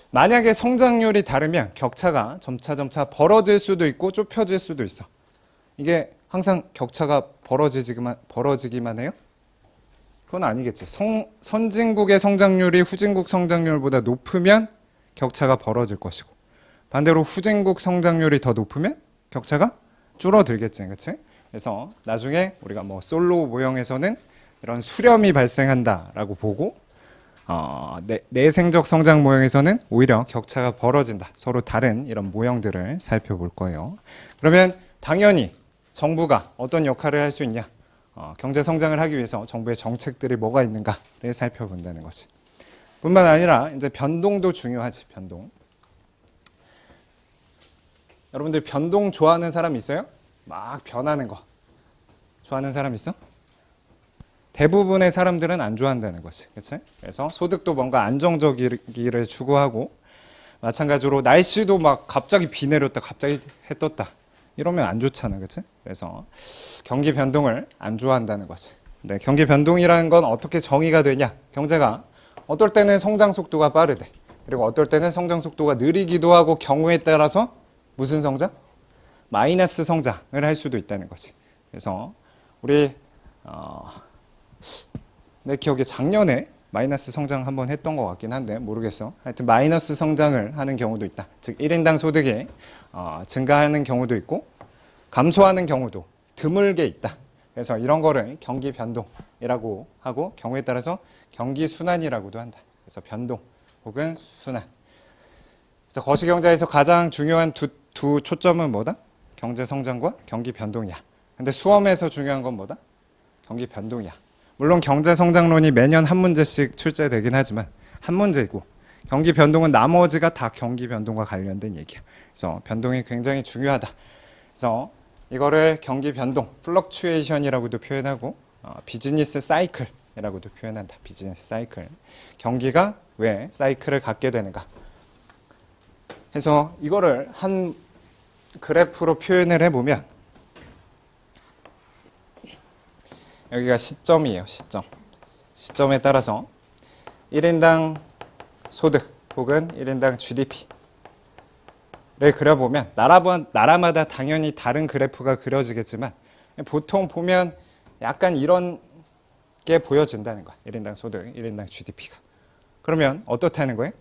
Speaker 1: 만약에 성장률이 다르면 격차가 점차 벌어질 수도 있고 좁혀질 수도 있어. 이게 항상 격차가 벌어지기만 해요? 그건 아니겠지. 선진국의 성장률이 후진국 성장률보다 높으면 격차가 벌어질 것이고 반대로 후진국 성장률이 더 높으면 격차가 줄어들겠지. 그치? 그래서 나중에 우리가 뭐 솔로 모형에서는 이런 수렴이 발생한다라고 보고 내생적 성장 모형에서는 오히려 격차가 벌어진다. 서로 다른 이런 모형들을 살펴볼 거예요. 그러면 당연히 정부가 어떤 역할을 할 수 있냐? 경제 성장을 하기 위해서 정부의 정책들이 뭐가 있는가를 살펴본다는 것이. 뿐만 아니라 이제 변동도 중요하지. 변동. 여러분들 변동 좋아하는 사람 있어요? 막 변하는 거 좋아하는 사람 있어? 대부분의 사람들은 안 좋아한다는 거지. 그치? 그래서 소득도 뭔가 안정적이기를 추구하고, 마찬가지로 날씨도 막 갑자기 비 내렸다 갑자기 해 떴다 이러면 안 좋잖아. 그치? 그래서 경기 변동을 안 좋아한다는 거지. 근데 경기 변동이라는 건 어떻게 정의가 되냐? 경제가 어떨 때는 성장 속도가 빠르대. 그리고 어떨 때는 성장 속도가 느리기도 하고, 경우에 따라서 무슨 성장? 마이너스 성장을 할 수도 있다는 거지. 그래서 우리 내 기억에 작년에 마이너스 성장 한번 했던 것 같긴 한데 모르겠어. 하여튼 마이너스 성장을 하는 경우도 있다. 즉 1인당 소득이 증가하는 경우도 있고 감소하는 경우도 드물게 있다. 그래서 이런 거를 경기 변동이라고 하고, 경우에 따라서 경기 순환이라고도 한다. 그래서 변동 혹은 순환. 그래서 거시경제에서 가장 중요한 두 초점은 뭐다? 경제 성장과 경기 변동이야. 근데 수험에서 중요한 건 뭐다? 경기 변동이야. 물론 경제 성장론이 매년 한 문제씩 출제되긴 하지만 한 문제이고, 경기 변동은 나머지가 다 경기 변동과 관련된 얘기야. 그래서 변동이 굉장히 중요하다. 그래서 이거를 경기 변동, 플럭추에이션이라고도 표현하고 비즈니스 사이클이라고도 표현한다. 비즈니스 사이클. 경기가 왜 사이클을 갖게 되는가? 그래서 이거를 한 그래프로 표현을 해보면, 여기가 시점이에요. 시점에 따라서 1인당 소득 혹은 1인당 GDP를 그려보면 나라마다 당연히 다른 그래프가 그려지겠지만 보통 보면 약간 이런 게 보여진다는 거야. 1인당 소득, 1인당 GDP가. 그러면 어떻다는 거예요?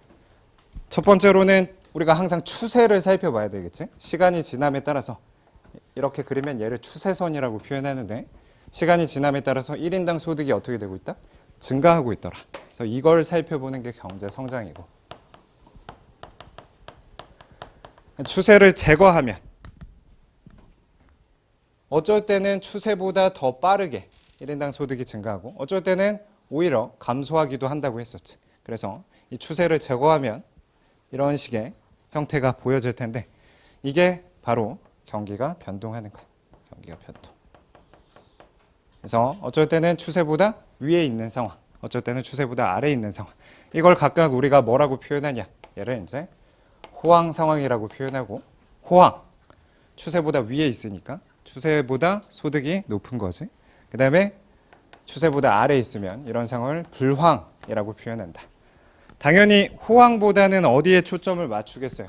Speaker 1: 첫 번째로는 우리가 항상 추세를 살펴봐야 되겠지. 시간이 지남에 따라서 이렇게 그리면 얘를 추세선이라고 표현하는데, 시간이 지남에 따라서 1인당 소득이 어떻게 되고 있다? 증가하고 있더라. 그래서 이걸 살펴보는 게 경제 성장이고, 추세를 제거하면 어쩔 때는 추세보다 더 빠르게 1인당 소득이 증가하고, 어쩔 때는 오히려 감소하기도 한다고 했었지. 그래서 이 추세를 제거하면 이런 식의 형태가 보여질 텐데, 이게 바로 경기가 변동하는 거야. 경기가 변동. 그래서 어쩔 때는 추세보다 위에 있는 상황, 어쩔 때는 추세보다 아래에 있는 상황. 이걸 각각 우리가 뭐라고 표현하냐? 얘를 이제 호황 상황이라고 표현하고, 호황, 추세보다 위에 있으니까 추세보다 소득이 높은 거지. 그 다음에 추세보다 아래에 있으면 이런 상황을 불황이라고 표현한다. 당연히 호황보다는 어디에 초점을 맞추겠어요?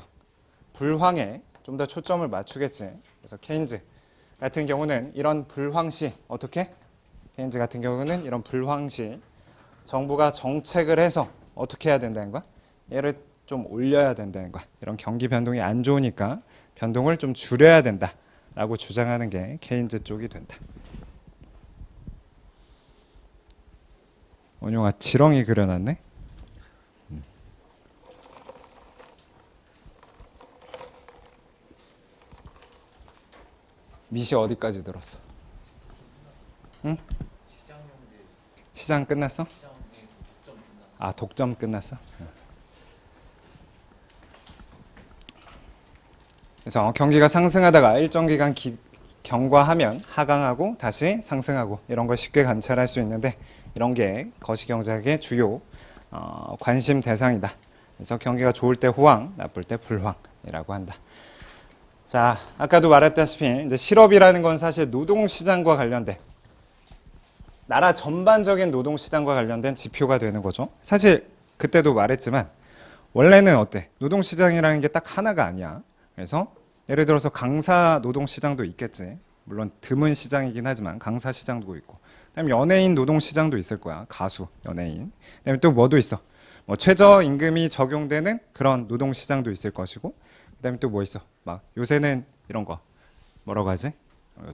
Speaker 1: 불황에 좀 더 초점을 맞추겠지. 그래서 케인즈 같은 경우는 이런 불황시 어떻게? 케인즈 같은 경우는 이런 불황시 정부가 정책을 해서 어떻게 해야 된다는 거야? 얘를 좀 올려야 된다는 거야. 이런 경기 변동이 안 좋으니까 변동을 좀 줄여야 된다라고 주장하는 게 케인즈 쪽이 된다. 원용아 지렁이 그려놨네. 미시 어디까지 들었어? 응? 시장 끝났어? 아, 독점 끝났어? 그래서 경기가 상승하다가 일정 기간 경과하면 하강하고 다시 상승하고, 이런 걸 쉽게 관찰할 수 있는데, 이런 게 거시경제학의 주요 관심 대상이다. 그래서 경기가 좋을 때 호황, 나쁠 때 불황이라고 한다. 자, 아까도 말했다시피 이제 실업이라는 건 사실 노동시장과 관련된, 나라 전반적인 노동시장과 관련된 지표가 되는 거죠. 사실 그때도 말했지만 원래는 어때? 노동시장이라는 게 딱 하나가 아니야. 그래서 예를 들어서 강사 노동시장도 있겠지. 물론 드문 시장이긴 하지만 강사 시장도 있고, 그다음에 연예인 노동시장도 있을 거야. 가수, 연예인. 그다음에 또 뭐도 있어? 뭐 최저임금이 적용되는 그런 노동시장도 있을 것이고, 그다음에 또 뭐 있어? 막 요새는 이런 거 뭐라고 하지?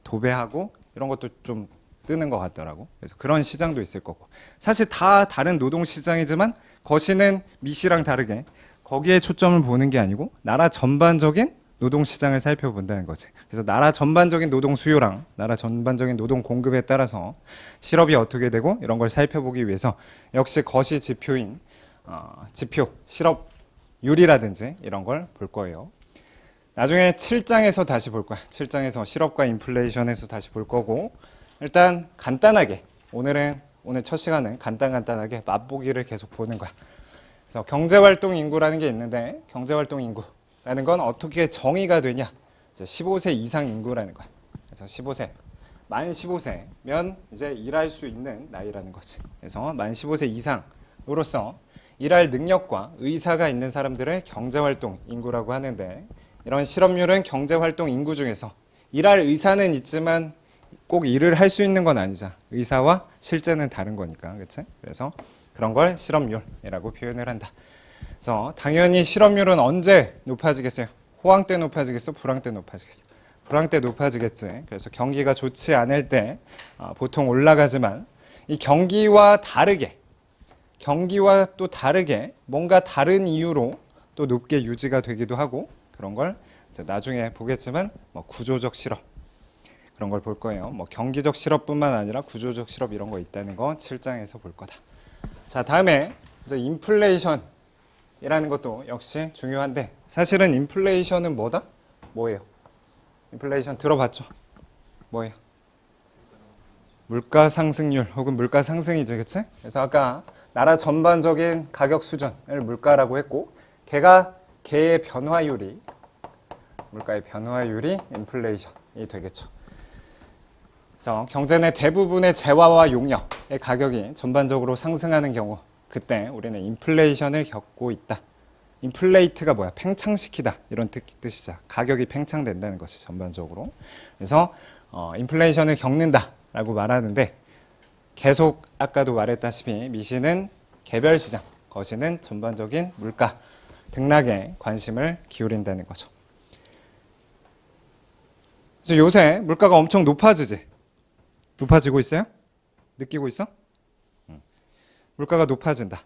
Speaker 1: 도배하고 이런 것도 좀 뜨는 것 같더라고. 그래서 그런 시장도 있을 거고. 사실 다 다른 노동 시장이지만 거시는 미시랑 다르게 거기에 초점을 보는 게 아니고 나라 전반적인 노동 시장을 살펴본다는 거지. 그래서 나라 전반적인 노동 수요랑 나라 전반적인 노동 공급에 따라서 실업이 어떻게 되고 이런 걸 살펴보기 위해서 역시 거시 지표인 지표 실업률이라든지 이런 걸 볼 거예요. 나중에 7장에서 다시 볼 거야. 7장에서 실업과 인플레이션에서 다시 볼 거고, 일단 간단하게 오늘 첫 시간은 간단하게 맛보기를 계속 보는 거야. 그래서 경제활동 인구라는 게 있는데 경제활동 인구라는 건 어떻게 정의가 되냐? 이제 15세 이상 인구라는 거야. 그래서 15세 만 15세면 이제 일할 수 있는 나이라는 거지. 그래서 만 15세 이상으로서 일할 능력과 의사가 있는 사람들을 경제활동 인구라고 하는데, 이런 실업률은 경제활동 인구 중에서 일할 의사는 있지만 꼭 일을 할 수 있는 건 아니잖아. 의사와 실제는 다른 거니까, 그렇지? 그래서 그런 걸 실업률이라고 표현을 한다. 그래서 당연히 실업률은 언제 높아지겠어요? 호황 때 높아지겠어? 불황 때 높아지겠어? 불황 때 높아지겠지. 그래서 경기가 좋지 않을 때 보통 올라가지만, 이 경기와 또 다르게 뭔가 다른 이유로 또 높게 유지가 되기도 하고, 그런 걸 이제 나중에 보겠지만 구조적 실업 그런 걸 볼 거예요. 경기적 실업뿐만 아니라 구조적 실업 이런 거 있다는 거 7장에서 볼 거다. 자, 다음에 이제 인플레이션이라는 것도 역시 중요한데, 사실은 인플레이션은 뭐예요? 인플레이션 들어봤죠? 뭐예요? 물가 상승률 혹은 물가 상승이지, 그치? 그래서 아까 나라 전반적인 가격 수준을 물가라고 했고, 걔의 변화율이, 물가의 변화율이 인플레이션이 되겠죠. 그래서 경제 내 대부분의 재화와 용역의 가격이 전반적으로 상승하는 경우, 그때 우리는 인플레이션을 겪고 있다. 인플레이트가 뭐야? 팽창시키다, 이런 뜻이자. 가격이 팽창된다는 것이 전반적으로. 그래서 인플레이션을 겪는다라고 말하는데, 계속 아까도 말했다시피 미시는 개별 시장, 거시는 전반적인 물가 등락에 관심을 기울인다는 거죠. 그래서 요새 물가가 엄청 높아지고 있어요? 느끼고 있어? 물가가 높아진다.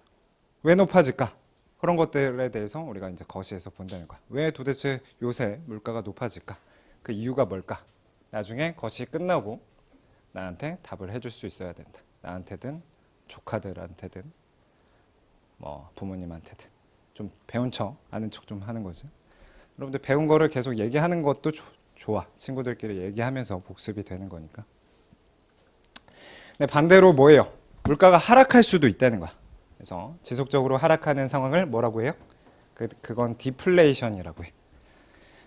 Speaker 1: 왜 높아질까? 그런 것들에 대해서 우리가 이제 거시에서 본다는 거야. 왜 도대체 요새 물가가 높아질까? 그 이유가 뭘까? 나중에 거시 끝나고 나한테 답을 해줄 수 있어야 된다. 나한테든 조카들한테든 부모님한테든 좀 배운 척 아는 척 좀 하는 거지. 여러분들 배운 거를 계속 얘기하는 것도 좋아. 친구들끼리 얘기하면서 복습이 되는 거니까. 근데 반대로 뭐예요? 물가가 하락할 수도 있다는 거야. 그래서 지속적으로 하락하는 상황을 뭐라고 해요? 그건 디플레이션이라고 해.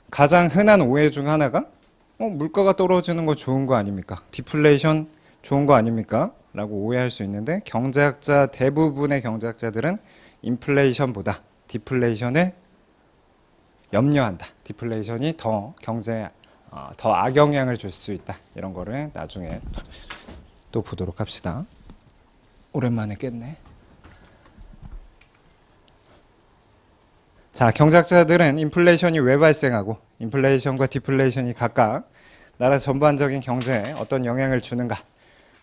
Speaker 1: 가장 흔한 오해 중 하나가 물가가 떨어지는 거 좋은 거 아닙니까? 디플레이션 좋은 거 아닙니까? 라고 오해할 수 있는데, 대부분의 경제학자들은 인플레이션보다 디플레이션을 염려한다. 디플레이션이 더 경제에 더 악영향을 줄 수 있다. 이런 거를 나중에 또 보도록 합시다. 오랜만에 깼네. 자, 경제학자들은 인플레이션이 왜 발생하고 인플레이션과 디플레이션이 각각 나라 전반적인 경제에 어떤 영향을 주는가,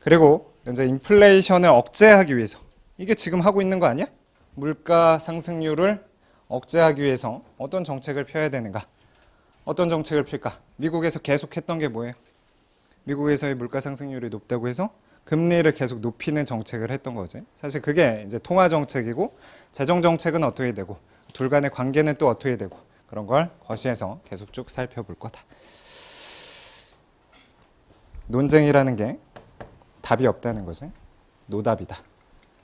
Speaker 1: 그리고 이제 인플레이션을 억제하기 위해서, 이게 지금 하고 있는 거 아니야? 물가 상승률을 억제하기 위해서 어떤 정책을 펴야 되는가? 어떤 정책을 필까? 미국에서 계속 했던 게 뭐예요? 미국에서의 물가 상승률이 높다고 해서 금리를 계속 높이는 정책을 했던 거지. 사실 그게 이제 통화 정책이고, 재정 정책은 어떻게 되고, 둘 간의 관계는 또 어떻게 되고, 그런 걸 거시에서 계속 쭉 살펴볼 거다. 논쟁이라는 게 답이 없다는 거지. 노답이다.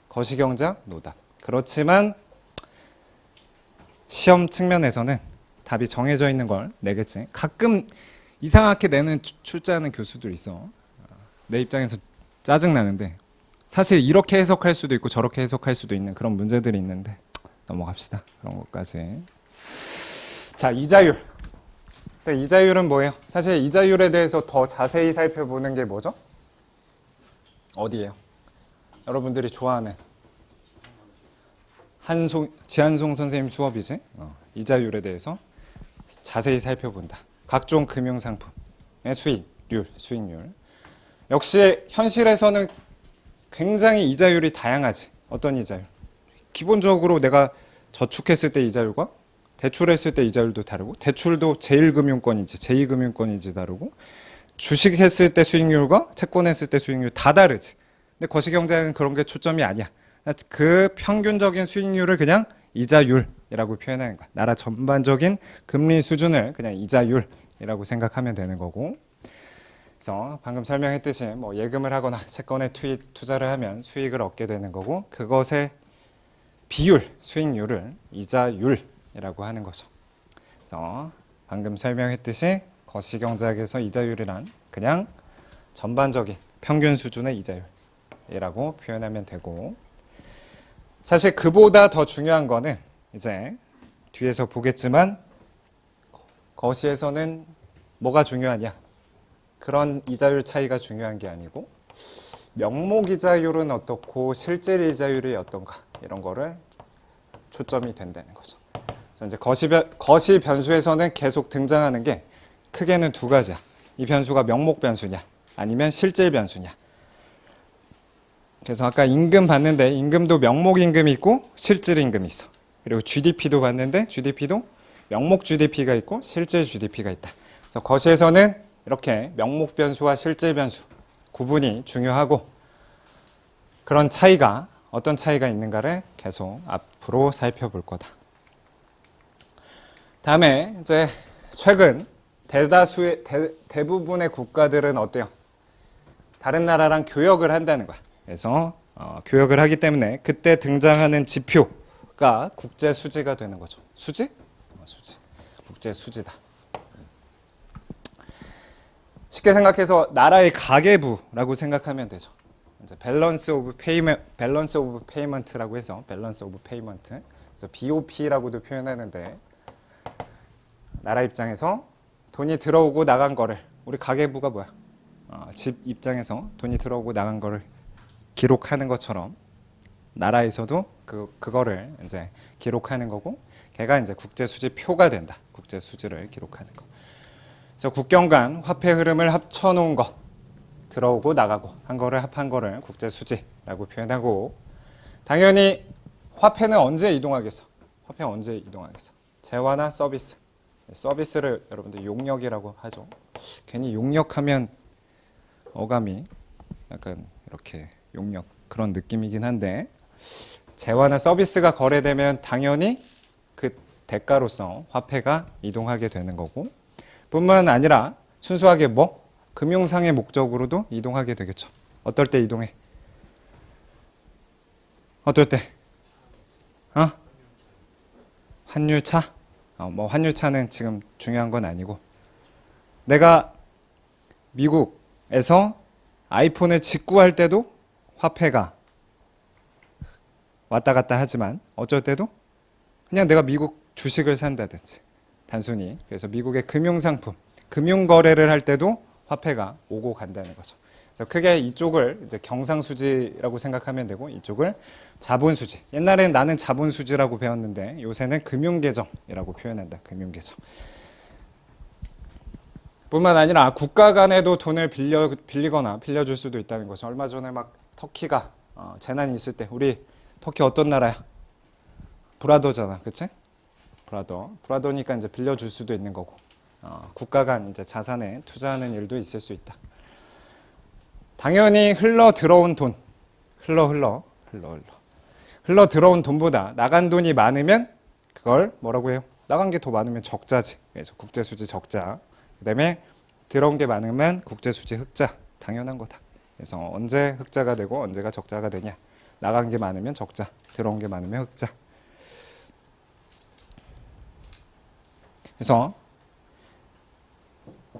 Speaker 1: 거시경제학 노답. 그렇지만 시험 측면에서는 답이 정해져 있는 걸 내겠지. 가끔 이상하게 내는 출제하는 교수들 있어. 내 입장에서 짜증나는데, 사실 이렇게 해석할 수도 있고 저렇게 해석할 수도 있는 그런 문제들이 있는데 넘어갑시다. 그런 것까지. 자, 이자율. 자, 이자율은 뭐예요? 사실 이자율에 대해서 더 자세히 살펴보는 게 뭐죠? 어디예요? 여러분들이 좋아하는 지한송 선생님 수업이지. 이자율에 대해서 자세히 살펴본다. 각종 금융상품의 수익률. 역시 현실에서는 굉장히 이자율이 다양하지. 어떤 이자율? 기본적으로 내가 저축했을 때 이자율과 대출했을 때 이자율도 다르고, 대출도 제1금융권인지 제2금융권인지 다르고, 주식했을 때 수익률과 채권했을 때 수익률 다 다르지. 근데 거시경제는 그런 게 초점이 아니야. 그 평균적인 수익률을 그냥 이자율이라고 표현하는 거야. 나라 전반적인 금리 수준을 그냥 이자율이라고 생각하면 되는 거고. 그래서 방금 설명했듯이 뭐 예금을 하거나 채권에 투자를 하면 수익을 얻게 되는 거고, 그것의 비율, 수익률을 이자율이라고 하는 거죠. 그래서 방금 설명했듯이 거시경제학에서 이자율이란 그냥 전반적인 평균 수준의 이자율이라고 표현하면 되고, 사실 그보다 더 중요한 거는 이제 뒤에서 보겠지만 거시에서는 뭐가 중요하냐? 그런 이자율 차이가 중요한 게 아니고 명목 이자율은 어떻고 실질 이자율이 어떤가, 이런 거를 초점이 된다는 거죠. 그래서 이제 거시 변수에서는 계속 등장하는 게 크게는 두 가지야. 이 변수가 명목 변수냐 아니면 실질 변수냐. 그래서 아까 임금 봤는데 임금도 명목 임금이 있고 실질 임금이 있어. 그리고 GDP도 봤는데 GDP도 명목 GDP가 있고 실질 GDP가 있다. 그래서 거시에서는 이렇게 명목 변수와 실질 변수 구분이 중요하고, 그런 차이가 어떤 차이가 있는가를 계속 앞으로 살펴볼 거다. 다음에 이제 최근 대부분의 국가들은 어때요? 다른 나라랑 교역을 한다는 거야. 그래서 교역을 하기 때문에 그때 등장하는 지표가 국제 수지가 되는 거죠. 수지? 수지. 국제 수지다. 쉽게 생각해서 나라의 가계부라고 생각하면 되죠. 이제 밸런스 오브 페이먼트라고 해서 밸런스 오브 페이먼트. 그래서 BOP라고도 표현하는데, 나라 입장에서 돈이 들어오고 나간 거를, 우리 가계부가 뭐야? 집 입장에서 돈이 들어오고 나간 거를 기록하는 것처럼 나라에서도 그거를 이제 기록하는 거고, 걔가 이제 국제 수지표가 된다. 국제 수지를 기록하는 거. 그래서 국경 간 화폐 흐름을 합쳐 놓은 것, 들어오고 나가고 한 거를 합한 거를 국제 수지라고 표현하고, 당연히 화폐는 언제 이동하겠어? 화폐는 언제 이동하겠어? 재화나 서비스. 서비스를 여러분들 용역이라고 하죠. 괜히 용역하면 어감이 약간 이렇게 용역 그런 느낌이긴 한데, 재화나 서비스가 거래되면 당연히 그 대가로서 화폐가 이동하게 되는 거고, 뿐만 아니라 순수하게 뭐 금융상의 목적으로도 이동하게 되겠죠. 어떨 때 이동해? 어떨 때? 환율차? 뭐 환율차는 지금 중요한 건 아니고, 내가 미국에서 아이폰을 직구할 때도 화폐가 왔다 갔다 하지만, 어쩔 때도 그냥 내가 미국 주식을 산다든지 단순히, 그래서 미국의 금융상품, 금융거래를 할 때도 화폐가 오고 간다는 거죠. 그래서 크게 이쪽을 이제 경상수지라고 생각하면 되고, 이쪽을 자본수지. 옛날엔 나는 자본수지라고 배웠는데 요새는 금융계정이라고 표현한다. 금융계정. 뿐만 아니라 국가 간에도 돈을 빌리거나 빌려줄 수도 있다는 거죠. 얼마 전에 막 터키가 재난이 있을 때, 우리 터키 어떤 나라야? 브라더잖아, 그치? 브라더니까 이제 빌려줄 수도 있는 거고, 국가 간 이제 자산에 투자하는 일도 있을 수 있다. 당연히 흘러 들어온 돈, 흘러 들어온 돈보다 나간 돈이 많으면 그걸 뭐라고 해요? 나간 게 더 많으면 적자지. 그래서 국제수지 적자. 그다음에 들어온 게 많으면 국제수지 흑자. 당연한 거다. 그래서 언제 흑자가 되고 언제가 적자가 되냐? 나간 게 많으면 적자, 들어온 게 많으면 흑자. 그래서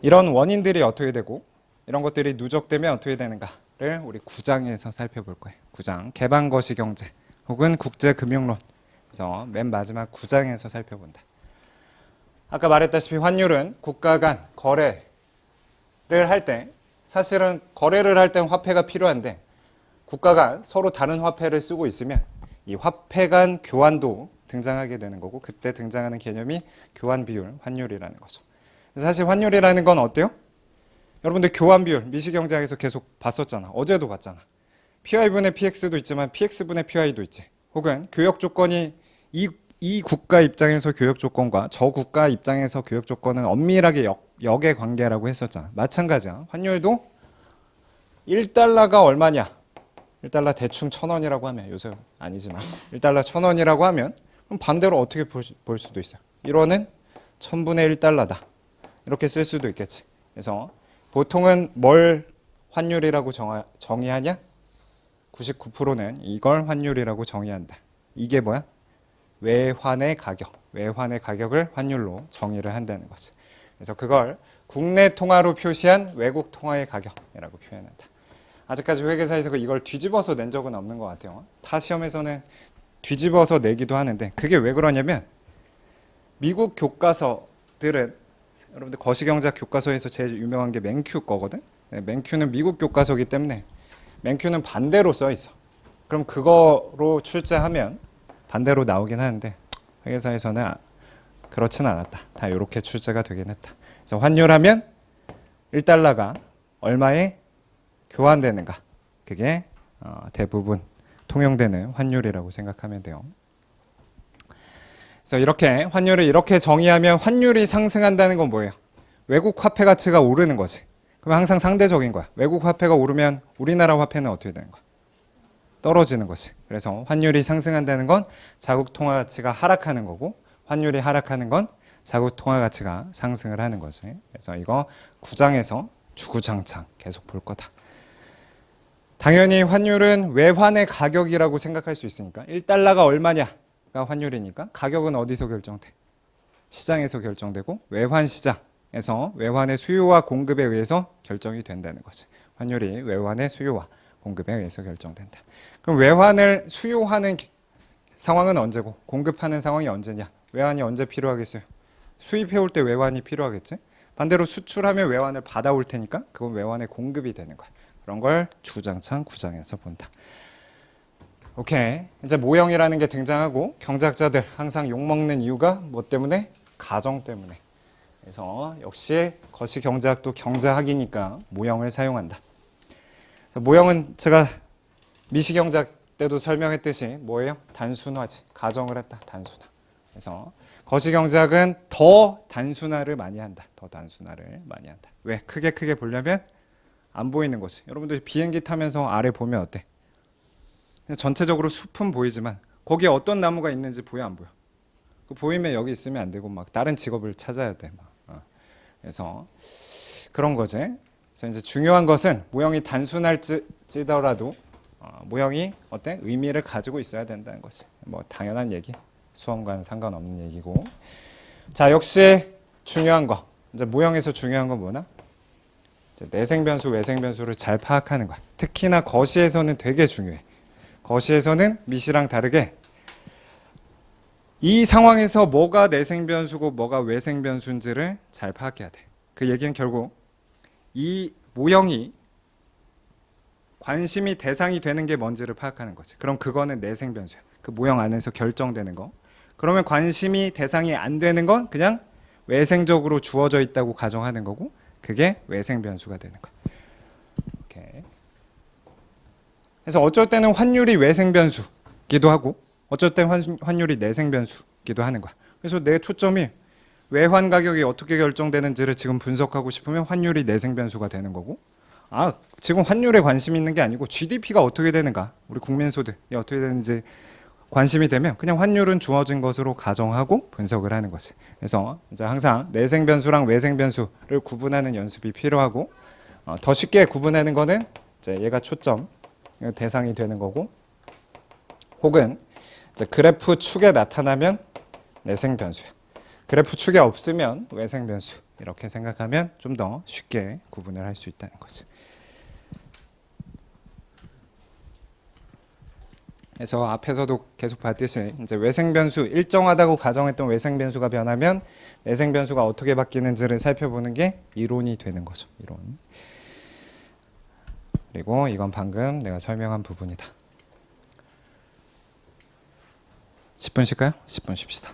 Speaker 1: 이런 원인들이 어떻게 되고 이런 것들이 누적되면 어떻게 되는가를 우리 9장에서 살펴볼 거예요. 9장 개방거시경제 혹은 국제금융론. 그래서 맨 마지막 9장에서 살펴본다. 아까 말했다시피 환율은 국가 간 거래를 할 때, 사실은 거래를 할 땐 화폐가 필요한데 국가 간 서로 다른 화폐를 쓰고 있으면 이 화폐 간 교환도 등장하게 되는 거고, 그때 등장하는 개념이 교환 비율, 환율이라는 거죠. 사실 환율이라는 건 어때요? 여러분들 교환 비율 미시경제학에서 계속 봤었잖아. 어제도 봤잖아. PY분의 PX도 있지만 PX분의 PY도 있지. 혹은 교역 조건이 이 국가 입장에서 교역 조건과 저 국가 입장에서 교역 조건은 엄밀하게 역의 관계라고 했었잖아. 마찬가지야. 환율도 1달러가 얼마냐? 1달러 대충 1,000원이라고 하면, 요새 아니지만 1달러 1,000원이라고 하면 그럼 반대로 어떻게 볼 수도 있어요. 1원은 1000분의 1달러다. 이렇게 쓸 수도 있겠지. 그래서 보통은 뭘 환율이라고 정의하냐? 99%는 이걸 환율이라고 정의한다. 이게 뭐야? 외환의 가격. 외환의 가격을 환율로 정의를 한다는 거지. 그래서 그걸 국내 통화로 표시한 외국 통화의 가격이라고 표현한다. 아직까지 회계사에서 이걸 뒤집어서 낸 적은 없는 것 같아요. 타 시험에서는 뒤집어서 내기도 하는데 그게 왜 그러냐면 미국 교과서들은 여러분들 거시경제학 교과서에서 제일 유명한 게 맨큐 거거든. 맨큐는 미국 교과서이기 때문에 맨큐는 반대로 써 있어. 그럼 그거로 출제하면 반대로 나오긴 하는데 회계사에서는 그렇진 않았다. 다 이렇게 출제가 되긴 했다. 그래서 환율하면 1달러가 얼마에 교환되는가? 그게 대부분 통용되는 환율이라고 생각하면 돼요. 그래서 이렇게 환율을 이렇게 정의하면 환율이 상승한다는 건 뭐예요? 외국 화폐 가치가 오르는 거지. 그럼 항상 상대적인 거야. 외국 화폐가 오르면 우리나라 화폐는 어떻게 되는 거야? 떨어지는 거지. 그래서 환율이 상승한다는 건 자국 통화 가치가 하락하는 거고 환율이 하락하는 건 자국 통화 가치가 상승을 하는 거지. 그래서 이거 9장에서 주구장창 계속 볼 거다. 당연히 환율은 외환의 가격이라고 생각할 수 있으니까 1달러가 얼마냐가 환율이니까 가격은 어디서 결정돼? 시장에서 결정되고 외환 시장에서 외환의 수요와 공급에 의해서 결정이 된다는 거지. 환율이 외환의 수요와 공급에 의해서 결정된다. 그럼 외환을 수요하는 상황은 언제고 공급하는 상황이 언제냐? 외환이 언제 필요하겠어요? 수입해올 때 외환이 필요하겠지? 반대로 수출하면 외환을 받아올 테니까 그건 외환의 공급이 되는 거야. 그런 걸 주구장창 9장에서 본다. 오케이. 이제 모형이라는 게 등장하고 경제학자들 항상 욕먹는 이유가 뭐 때문에? 가정 때문에. 그래서 역시 거시경제학도 경제학이니까 모형을 사용한다. 모형은 제가 미시경제학 때도 설명했듯이 뭐예요? 단순화지. 가정을 했다. 단순화. 그래서 거시경제학은 더 단순화를 많이 한다. 더 단순화를 많이 한다. 왜? 크게 보려면 안 보이는 거지. 여러분들 비행기 타면서 아래 보면 어때? 전체적으로 숲은 보이지만 거기에 어떤 나무가 있는지 보여 안 보여? 보이면 여기 있으면 안 되고 막 다른 직업을 찾아야 돼. 그래서 그런 거지. 그래서 이제 중요한 것은 모형이 단순할지더라도 모형이 어때? 의미를 가지고 있어야 된다는 거지. 뭐 당연한 얘기. 수험과는 상관없는 얘기고. 자, 역시 중요한 거. 이제 모형에서 중요한 건 뭐나? 내생변수, 외생변수를 잘 파악하는 거야. 특히나 거시에서는 되게 중요해. 거시에서는 미시랑 다르게 이 상황에서 뭐가 내생변수고 뭐가 외생변수인지를 잘 파악해야 돼. 그 얘기는 결국 이 모형이 관심이 대상이 되는 게 뭔지를 파악하는 거지. 그럼 그거는 내생변수야. 그 모형 안에서 결정되는 거. 그러면 관심이 대상이 안 되는 건 그냥 외생적으로 주어져 있다고 가정하는 거고 그게 외생변수가 되는 거야. 오케이. 그래서 어쩔 때는 환율이 외생변수기도 하고 어쩔 때는 환율이 내생변수기도 하는 거야. 그래서 내 초점이 외환 가격이 어떻게 결정되는지를 지금 분석하고 싶으면 환율이 내생변수가 되는 거고 지금 환율에 관심이 있는 게 아니고 GDP가 어떻게 되는가 우리 국민소득이 어떻게 되는지 관심이 되면 그냥 환율은 주어진 것으로 가정하고 분석을 하는 거지. 그래서 이제 항상 내생변수랑 외생변수를 구분하는 연습이 필요하고 더 쉽게 구분하는 거는 이제 얘가 초점 대상이 되는 거고 혹은 이제 그래프 축에 나타나면 내생변수야. 그래프 축에 없으면 외생변수 이렇게 생각하면 좀 더 쉽게 구분을 할 수 있다는 거지. 그래서 앞에서도 계속 봤듯이 이제 외생변수 일정하다고 가정했던 외생변수가 변하면 내생변수가 어떻게 바뀌는지를 살펴보는 게 이론이 되는 거죠. 이론. 그리고 이건 방금 내가 설명한 부분이다. 10분 쉴까요? 10분 쉽시다.